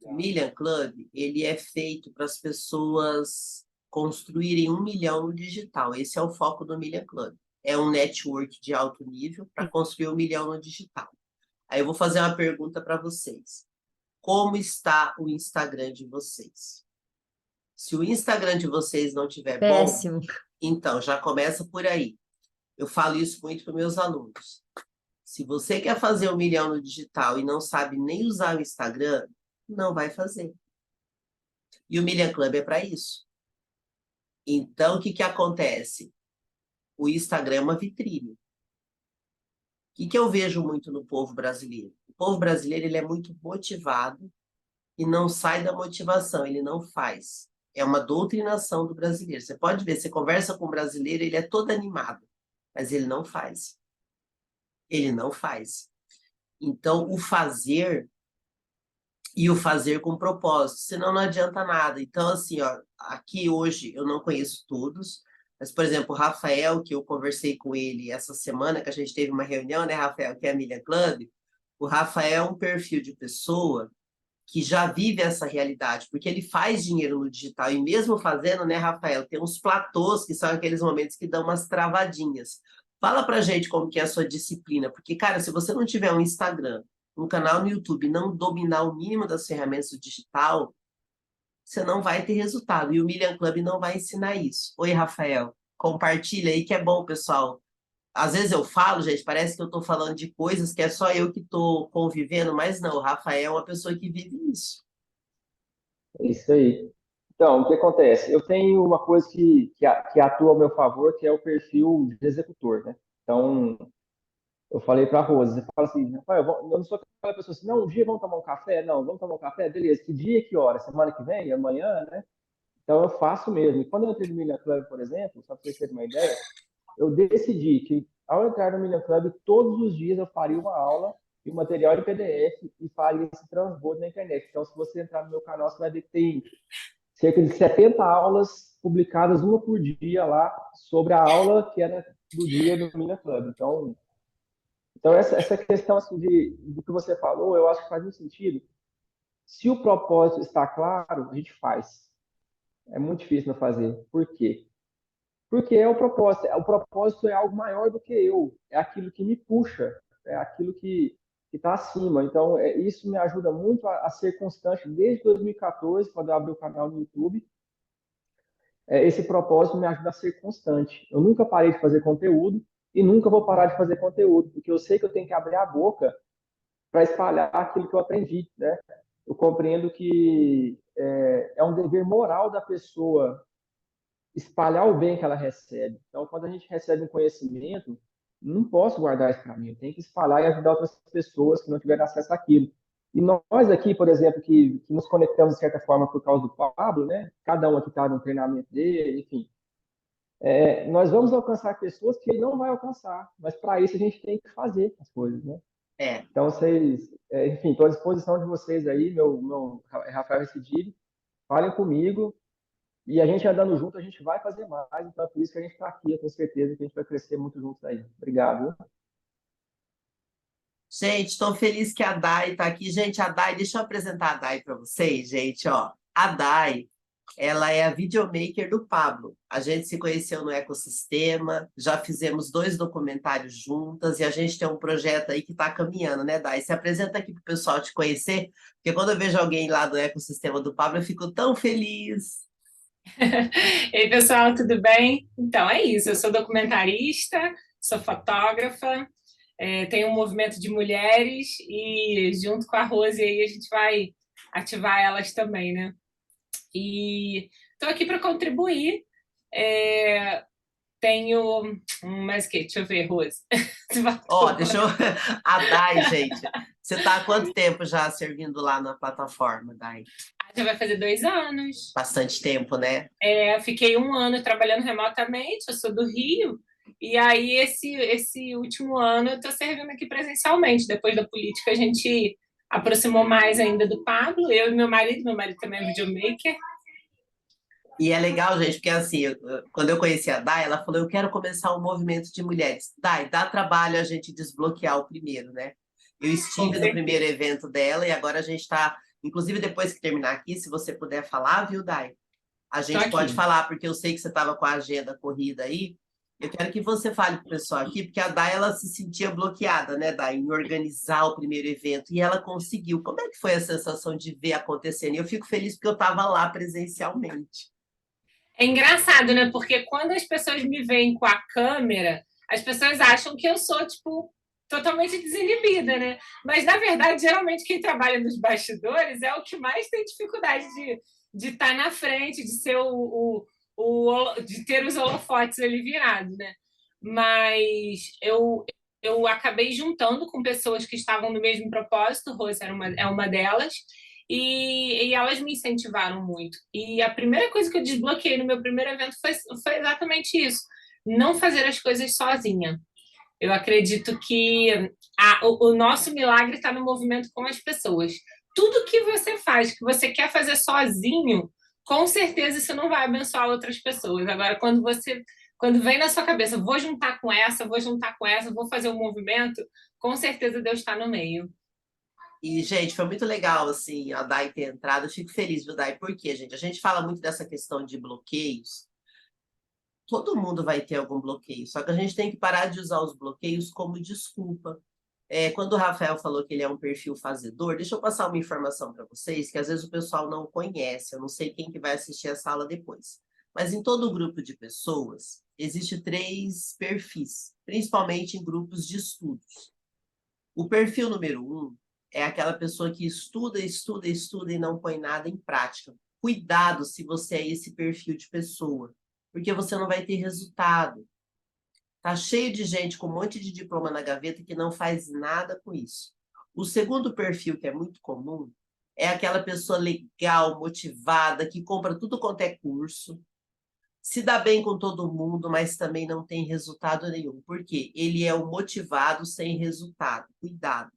O Million Club, ele é feito para as pessoas construírem 1 milhão no digital. Esse é o foco do Million Club. É um network de alto nível para construir 1 milhão no digital. Aí eu vou fazer uma pergunta para vocês. Como está o Instagram de vocês? Se o Instagram de vocês não tiver bom, Péssimo. então já começa por aí. Eu falo isso muito para meus alunos. Se você quer fazer 1 milhão no digital e não sabe nem usar o Instagram, não vai fazer. E o Million Club é para isso. Então, o que que acontece? O Instagram é uma vitrine. O que eu vejo muito no povo brasileiro? O povo brasileiro ele é muito motivado e não sai da motivação, ele não faz. É uma doutrinação do brasileiro. Você pode ver, você conversa com o brasileiro, ele é todo animado, mas ele não faz. Ele não faz. Então, o fazer e o fazer com propósito, senão não adianta nada. Então, assim, ó, aqui hoje eu não conheço todos, mas, por exemplo, o Rafael, que eu conversei com ele essa semana, que a gente teve uma reunião, né, Rafael, que é a Million Club, o Rafael é um perfil de pessoa que já vive essa realidade, porque ele faz dinheiro no digital, e mesmo fazendo, né, Rafael, tem uns platôs que são aqueles momentos que dão umas travadinhas. Fala pra gente como que é a sua disciplina, porque, cara, se você não tiver um Instagram, um canal no YouTube, não dominar o mínimo das ferramentas do digital, você não vai ter resultado, e o Million Club não vai ensinar isso. Oi, Rafael, compartilha aí que é bom, pessoal. Às vezes eu falo, gente, parece que eu estou falando de coisas que é só eu que estou convivendo, mas não, o Rafael é uma pessoa que vive isso. É isso aí. Então, o que acontece? Eu tenho uma coisa que atua ao meu favor, que é o perfil de executor, né? Então, eu falei para a Rose, você fala assim, Rafael, eu não sou aquela pessoa assim, não, um dia vamos tomar um café? Não, vamos tomar um café? Beleza, que dia, que hora? Semana que vem? Amanhã, né? Então, eu faço mesmo. E quando eu entrei no Million Club, por exemplo, só para vocês terem uma ideia, eu decidi que, ao entrar no Million Club, todos os dias eu faria uma aula e um material em PDF e faria esse transbordo na internet. Então, se você entrar no meu canal, você vai ver que tem cerca de 70 aulas publicadas, uma por dia lá, sobre a aula que era do dia do Million Club. Então essa questão assim, do que você falou, eu acho que faz muito sentido. Se o propósito está claro, a gente faz. É muito difícil não fazer. Por quê? Porque é o propósito. O propósito é algo maior do que eu. É aquilo que me puxa. É aquilo que está acima. Então, isso me ajuda muito a ser constante desde 2014, quando eu abri o canal no YouTube. Esse propósito me ajuda a ser constante. Eu nunca parei de fazer conteúdo e nunca vou parar de fazer conteúdo, porque eu sei que eu tenho que abrir a boca para espalhar aquilo que eu aprendi, né? Eu compreendo que é um dever moral da pessoa espalhar o bem que ela recebe. Então, quando a gente recebe um conhecimento, não posso guardar isso para mim, eu tenho que espalhar e ajudar outras pessoas que não tiverem acesso àquilo. E nós aqui, por exemplo, que nos conectamos de certa forma por causa do Pablo, né? Cada um aqui está no treinamento dele, enfim. Nós vamos alcançar pessoas que ele não vai alcançar, mas para isso a gente tem que fazer as coisas, né? Então, vocês, enfim, estou à disposição de vocês aí, meu Rafael Recidilli, falem comigo, e a gente andando junto, a gente vai fazer mais, então é por isso que a gente está aqui, eu tenho certeza que a gente vai crescer muito juntos aí. Obrigado. Gente, estou feliz que a Dai está aqui. Gente, a Dai, deixa eu apresentar a Dai para vocês, gente, ó. A Dai, ela é a videomaker do Pablo. A gente se conheceu no ecossistema, já fizemos 2 documentários juntas e a gente tem um projeto aí que está caminhando, né, Dai? Se apresenta aqui para o pessoal te conhecer, porque quando eu vejo alguém lá do ecossistema do Pablo, eu fico tão feliz. Ei, pessoal, tudo bem? Então, é isso. Eu sou documentarista, sou fotógrafa, tenho um movimento de mulheres e, junto com a Rose, aí a gente vai ativar elas também, né? E estou aqui para contribuir. Tenho mais o quê? Deixa eu ver, Rose. Ó, deixa eu... A Dai, gente, você está há quanto tempo já servindo lá na plataforma, Dai? Já vai fazer 2 anos. Bastante tempo, né? Fiquei 1 ano trabalhando remotamente, eu sou do Rio, e aí esse último ano eu estou servindo aqui presencialmente. Depois da política a gente aproximou mais ainda do Pablo, eu e meu marido também é videomaker. E é legal, gente, porque assim, quando eu conheci a Dai, ela falou, eu quero começar um movimento de mulheres. Dai, dá trabalho a gente desbloquear o primeiro, né? Eu estive no primeiro evento dela e agora a gente está... Inclusive, depois que terminar aqui, se você puder falar, viu, Dai? A gente pode falar, porque eu sei que você estava com a agenda corrida aí. Eu quero que você fale para o pessoal aqui, porque a Dai, ela se sentia bloqueada, né, Dai, em organizar o primeiro evento, e ela conseguiu. Como é que foi a sensação de ver acontecendo? E eu fico feliz porque eu estava lá presencialmente. É engraçado, né? Porque quando as pessoas me veem com a câmera, as pessoas acham que eu sou, tipo, totalmente desinibida, né? Mas, na verdade, geralmente quem trabalha nos bastidores é o que mais tem dificuldade de estar na frente, de ser de ter os holofotes ali virados, né? Mas eu acabei juntando com pessoas que estavam no mesmo propósito, Rose é uma delas, e elas me incentivaram muito. E a primeira coisa que eu desbloqueei no meu primeiro evento foi exatamente isso, não fazer as coisas sozinha. Eu acredito que o nosso milagre está no movimento com as pessoas. Tudo que você faz, que você quer fazer sozinho, com certeza isso não vai abençoar outras pessoas. Agora, quando vem na sua cabeça, vou juntar com essa, vou fazer um movimento, com certeza Deus está no meio. E, gente, foi muito legal, assim, a Dai ter entrado. Eu fico feliz, viu, Dai? Por quê, gente? A gente fala muito dessa questão de bloqueios. Todo mundo vai ter algum bloqueio, só que a gente tem que parar de usar os bloqueios como desculpa. Quando o Rafael falou que ele é um perfil fazedor, deixa eu passar uma informação para vocês, que às vezes o pessoal não conhece, eu não sei quem que vai assistir essa aula depois. Mas em todo grupo de pessoas, existe 3 perfis, principalmente em grupos de estudos. O perfil número 1 é aquela pessoa que estuda, estuda, estuda e não põe nada em prática. Cuidado se você é esse perfil de pessoa, porque você não vai ter resultado. Tá cheio de gente com um monte de diploma na gaveta que não faz nada com isso. O segundo perfil, que é muito comum, é aquela pessoa legal, motivada, que compra tudo quanto é curso, se dá bem com todo mundo, mas também não tem resultado nenhum. Por quê? Ele é o motivado sem resultado. Cuidado.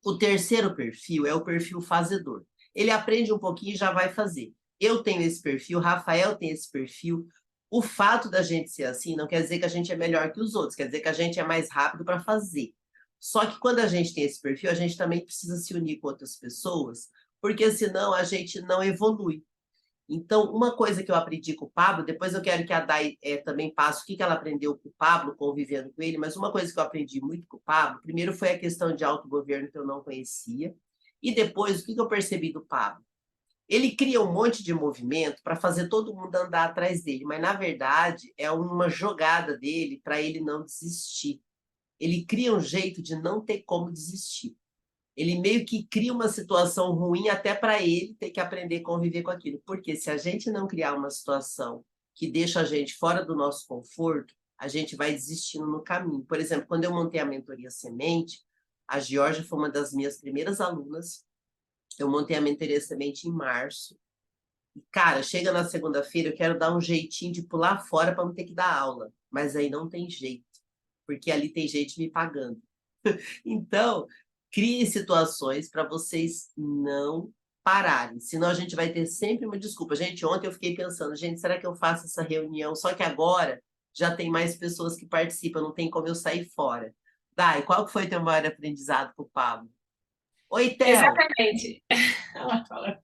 O terceiro perfil é o perfil fazedor. Ele aprende um pouquinho e já vai fazer. Eu tenho esse perfil, Rafael tem esse perfil. O fato da gente ser assim não quer dizer que a gente é melhor que os outros, quer dizer que a gente é mais rápido para fazer. Só que quando a gente tem esse perfil, a gente também precisa se unir com outras pessoas, porque senão a gente não evolui. Então, uma coisa que eu aprendi com o Pablo, depois eu quero que a Dai também passe o que ela aprendeu com o Pablo, convivendo com ele, mas uma coisa que eu aprendi muito com o Pablo, primeiro foi a questão de autogoverno que eu não conhecia, e depois o que eu percebi do Pablo? Ele cria um monte de movimento para fazer todo mundo andar atrás dele, mas na verdade é uma jogada dele para ele não desistir. Ele cria um jeito de não ter como desistir. Ele meio que cria uma situação ruim até para ele ter que aprender a conviver com aquilo. Porque se a gente não criar uma situação que deixa a gente fora do nosso conforto, a gente vai desistindo no caminho. Por exemplo, quando eu montei a mentoria Semente, a Georgia foi uma das minhas primeiras alunas. Eu montei a mentoria Semente em março. E, cara, chega na segunda-feira, eu quero dar um jeitinho de pular fora para não ter que dar aula. Mas aí não tem jeito, porque ali tem gente me pagando. Então, crie situações para vocês não pararem, senão a gente vai ter sempre uma desculpa. Gente, ontem eu fiquei pensando, gente, será que eu faço essa reunião? Só que agora já tem mais pessoas que participam, não tem como eu sair fora. Dai, qual que foi teu maior aprendizado com o Pablo? Oi, Theo! Exatamente. Ela fala.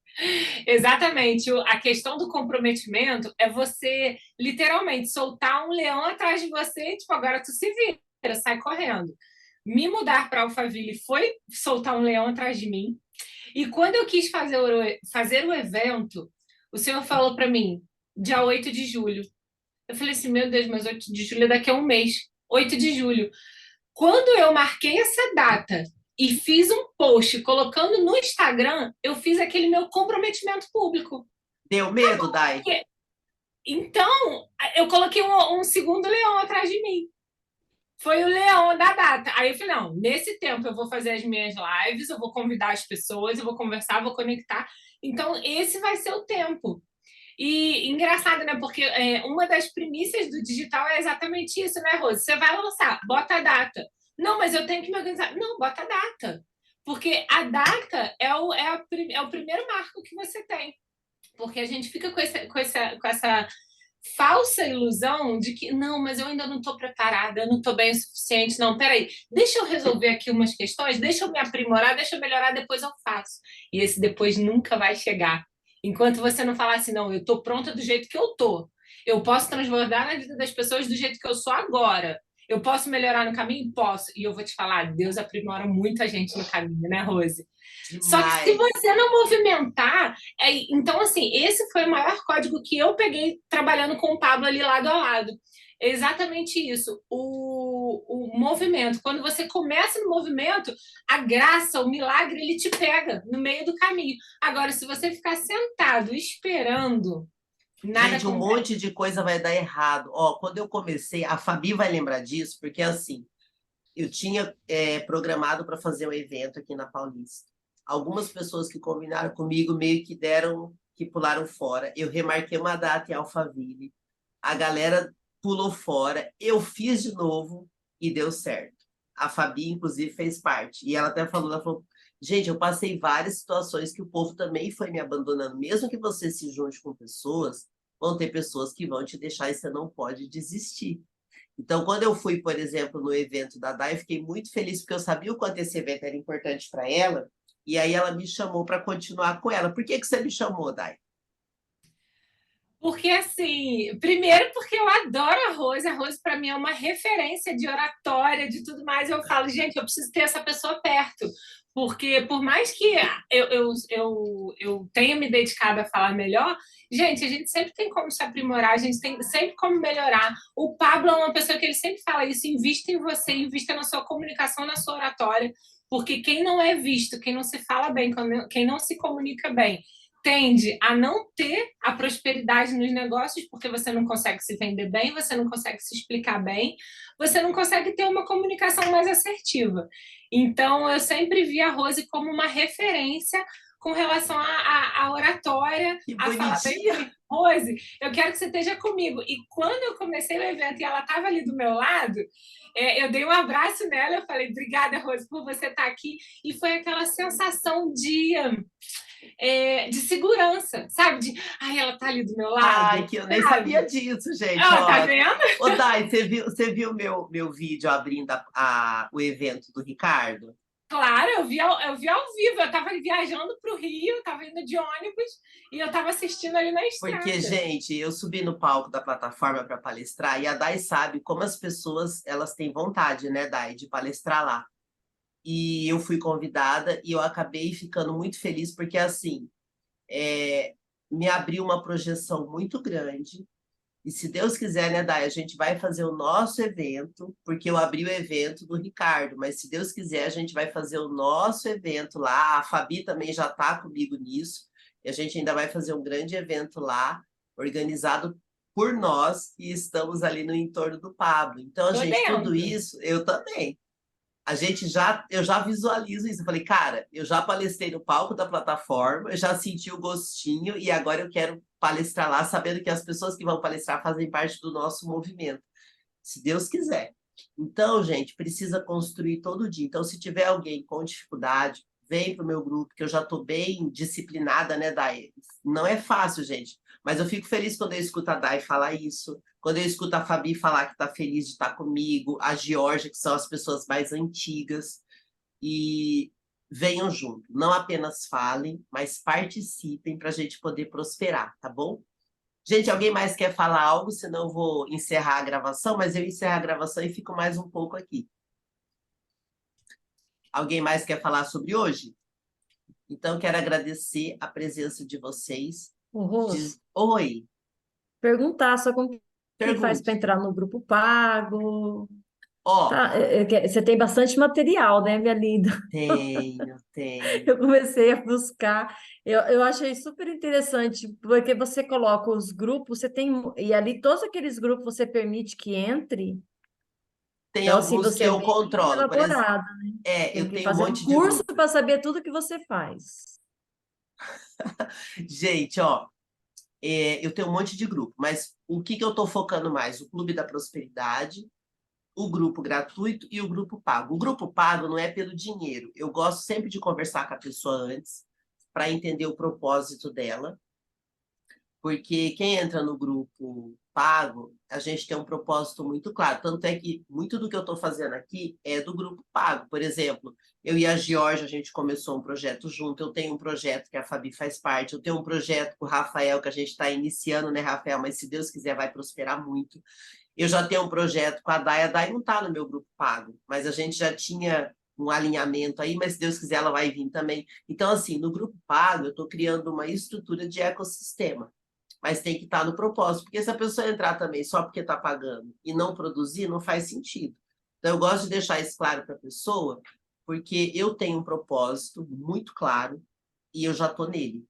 Exatamente. A questão do comprometimento é você, literalmente, soltar um leão atrás de você e, tipo, agora tu se vira, sai correndo. Me mudar para Alphaville foi soltar um leão atrás de mim. E quando eu quis fazer o evento, o senhor falou para mim, dia 8 de julho. Eu falei assim, meu Deus, mas 8 de julho é daqui a um mês. 8 de julho. Quando eu marquei essa data e fiz um post colocando no Instagram, eu fiz aquele meu comprometimento público. Deu medo, Dai? Então, eu coloquei um segundo leão atrás de mim. Foi o leão da data. Aí eu falei, não, nesse tempo eu vou fazer as minhas lives, eu vou convidar as pessoas, eu vou conversar, vou conectar. Então, esse vai ser o tempo. E engraçado, né? Porque uma das premissas do digital é exatamente isso, né, Rose? Você vai lançar, bota a data. Não, mas eu tenho que me organizar. Não, bota a data. Porque a data é o primeiro marco que você tem. Porque a gente fica com essa falsa ilusão de que, não, mas eu ainda não estou preparada, eu não estou bem o suficiente. Não, peraí, deixa eu resolver aqui umas questões, deixa eu me aprimorar, deixa eu melhorar, depois eu faço. E esse depois nunca vai chegar. Enquanto você não falar assim, não, eu estou pronta do jeito que eu estou. Eu posso transbordar na vida das pessoas do jeito que eu sou agora. Eu posso melhorar no caminho? Posso. E eu vou te falar, Deus aprimora muita gente no caminho, né, Rose? Demais. Só que se você não movimentar... Então, assim, esse foi o maior código que eu peguei trabalhando com o Pablo ali lado a lado. É exatamente isso. O movimento. Quando você começa no movimento, a graça, o milagre, ele te pega no meio do caminho. Agora, se você ficar sentado esperando... Nada gente, um monte de coisa vai dar errado. Ó, quando eu comecei, a Fabi vai lembrar disso, porque assim, eu tinha programado para fazer um evento aqui na Paulista. Algumas pessoas que combinaram comigo meio que pularam fora. Eu remarquei uma data em Alphaville. A galera pulou fora. Eu fiz de novo e deu certo. A Fabi, inclusive, fez parte. E ela até falou, gente, eu passei várias situações que o povo também foi me abandonando. Mesmo que você se junte com pessoas, vão ter pessoas que vão te deixar e você não pode desistir. Então, quando eu fui, por exemplo, no evento da Dai, eu fiquei muito feliz, porque eu sabia o quanto esse evento era importante para ela, E aí ela me chamou para continuar com ela. Por que você me chamou, Dai? Porque, assim, primeiro porque eu adoro a Rose para mim é uma referência de oratória, de tudo mais. Eu falo, gente, eu preciso ter essa pessoa perto. Porque, por mais que eu tenha me dedicado a falar melhor, gente, a gente sempre tem como se aprimorar, a gente tem sempre como melhorar. O Pablo é uma pessoa que ele sempre fala isso: invista em você, invista na sua comunicação, na sua oratória. Porque quem não é visto, quem não se fala bem, quem não se comunica bem, tende a não ter a prosperidade nos negócios, porque você não consegue se vender bem, você não consegue se explicar bem, você não consegue ter uma comunicação mais assertiva. Então, eu sempre vi a Rose como uma referência com relação à oratória, Que a falar bem. bonitinha! Rose, eu quero que você esteja comigo. E quando eu comecei o evento e ela estava ali do meu lado, eu dei um abraço nela, eu falei, obrigada, Rose, por você estar aqui. E foi aquela sensação de segurança, sabe? Ai, ela tá ali do meu lado. Ai, que eu nem sabia disso, gente. Tá vendo? Ô, Dai, você viu meu vídeo abrindo o evento do Ricardo? Claro, eu vi ao vivo. Eu tava viajando para o Rio, tava indo de ônibus e eu tava assistindo ali na estrada. Porque, gente, eu subi no palco da plataforma para palestrar e a Dai sabe como as pessoas elas têm vontade, né, Dai, de palestrar lá. E eu fui convidada e eu acabei ficando muito feliz porque, assim, me abriu uma projeção muito grande. E se Deus quiser, né, Dai, a gente vai fazer o nosso evento, porque eu abri o evento do Ricardo, mas se Deus quiser, a gente vai fazer o nosso evento lá. A Fabi também já está comigo nisso, e a gente ainda vai fazer um grande evento lá, organizado por nós, e estamos ali no entorno do Pablo. Então, gente, tudo isso, eu também. Eu já visualizo isso. Eu falei, cara, eu já palestrei no palco da plataforma, eu já senti o gostinho e agora eu quero palestrar lá, sabendo que as pessoas que vão palestrar fazem parte do nosso movimento, se Deus quiser. Então, gente, precisa construir todo dia. Então, se tiver alguém com dificuldade, vem para o meu grupo, que eu já estou bem disciplinada, né, Dai? Não é fácil, gente, mas eu fico feliz quando eu escuto a Dai falar isso, quando eu escuto a Fabi falar que está feliz de estar comigo, a Georgia, que são as pessoas mais antigas, e venham junto. Não apenas falem, mas participem para a gente poder prosperar, tá bom? Gente, alguém mais quer falar algo? Senão eu vou encerrar a gravação, mas eu encerro a gravação e fico mais um pouco aqui. Alguém mais quer falar sobre hoje? Então, quero agradecer a presença de vocês. Rose, Oi. perguntar só como que faz para entrar no grupo pago. Tá, você tem bastante material, né, minha linda? Tenho. Eu comecei a buscar. Eu achei super interessante, porque você coloca os grupos, e ali todos aqueles grupos você permite que entre. Tem então, alguns assim, você que é eu bem controlo. elaborada, né? Eu que tenho fazer um monte de curso grupo. para saber tudo que você faz. Gente, eu tenho um monte de grupo, mas o que eu estou focando mais? O Clube da Prosperidade, o grupo gratuito e o grupo pago. O grupo pago não é pelo dinheiro. Eu gosto sempre de conversar com a pessoa antes, para entender o propósito dela, porque quem entra no grupo pago, a gente tem um propósito muito claro. Tanto é que muito do que eu estou fazendo aqui é do grupo pago. Por exemplo, eu e a Georgia, a gente começou um projeto junto. Eu tenho um projeto que a Fabi faz parte. Eu tenho um projeto com o Rafael, que a gente está iniciando, né, Rafael? Mas se Deus quiser, vai prosperar muito. Eu já tenho um projeto com a Dai não está no meu grupo pago, mas a gente já tinha um alinhamento aí, mas se Deus quiser, ela vai vir também. Então, assim, no grupo pago, eu estou criando uma estrutura de ecossistema, mas tem que estar no propósito, porque se a pessoa entrar também só porque está pagando e não produzir, não faz sentido. Então, eu gosto de deixar isso claro para a pessoa, porque eu tenho um propósito muito claro e eu já estou nele.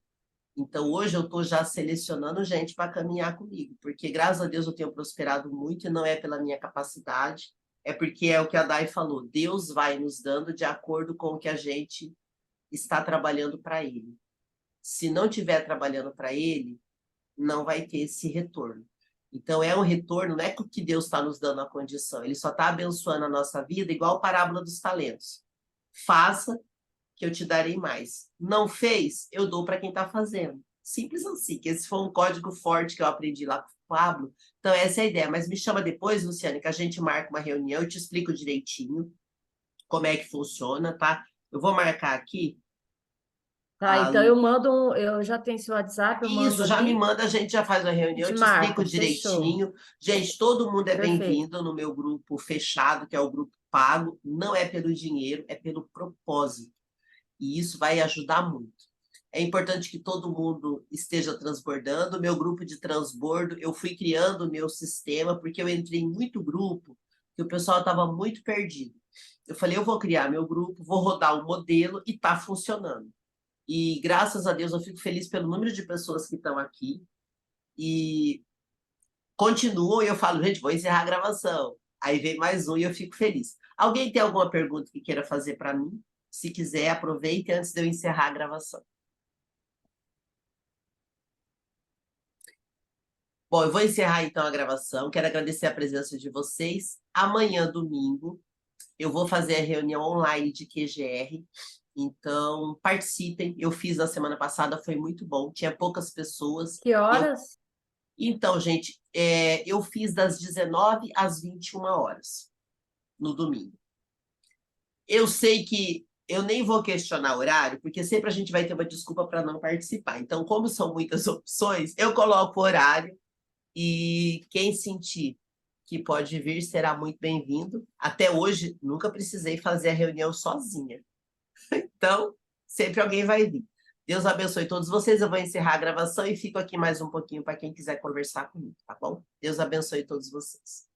Então, hoje eu estou já selecionando gente para caminhar comigo, porque, graças a Deus, eu tenho prosperado muito e não é pela minha capacidade, é porque é o que a Dai falou, Deus vai nos dando de acordo com o que a gente está trabalhando para Ele. Se não estiver trabalhando para Ele, não vai ter esse retorno. Então, é um retorno, não é que Deus está nos dando a condição, Ele só está abençoando a nossa vida, igual a parábola dos talentos. Faça, que eu te darei mais. Não fez, eu dou para quem está fazendo. Simples assim, que esse foi um código forte que eu aprendi lá com o Pablo. Então, essa é a ideia. Mas me chama depois, Luciane, que a gente marca uma reunião, eu te explico direitinho como é que funciona, tá? Eu vou marcar aqui Tá, A então eu já tenho seu WhatsApp, eu mando Isso, já me ali, manda, a gente já faz uma a reunião, gente eu te explico marca, fechou. direitinho. Gente, todo mundo é Perfeito. bem-vindo no meu grupo fechado, que é o grupo pago. Não é pelo dinheiro, é pelo propósito. E isso vai ajudar muito. É importante que todo mundo esteja transbordando. O meu grupo de transbordo, eu fui criando o meu sistema, porque eu entrei em muito grupo, que o pessoal estava muito perdido. Eu falei, eu vou criar meu grupo, vou rodar o modelo e está funcionando. E graças a Deus eu fico feliz pelo número de pessoas que estão aqui e continuam. E eu falo, gente, vou encerrar a gravação. Aí vem mais um e eu fico feliz. Alguém tem alguma pergunta que queira fazer para mim? Se quiser, aproveite antes de eu encerrar a gravação. Bom, eu vou encerrar então a gravação. Quero agradecer a presença de vocês. Amanhã, domingo, eu vou fazer a reunião online de QGR. Então, participem. Eu fiz na semana passada, foi muito bom. Tinha poucas pessoas. Que horas? Então, gente, eu fiz das 19 às 21 horas, no domingo. Eu sei que eu nem vou questionar horário, porque sempre a gente vai ter uma desculpa para não participar. Então, como são muitas opções, eu coloco o horário e quem sentir que pode vir será muito bem-vindo. Até hoje, nunca precisei fazer a reunião sozinha. Então, sempre alguém vai vir. Deus abençoe todos vocês. Eu vou encerrar a gravação e fico aqui mais um pouquinho para quem quiser conversar comigo, tá bom? Deus abençoe todos vocês.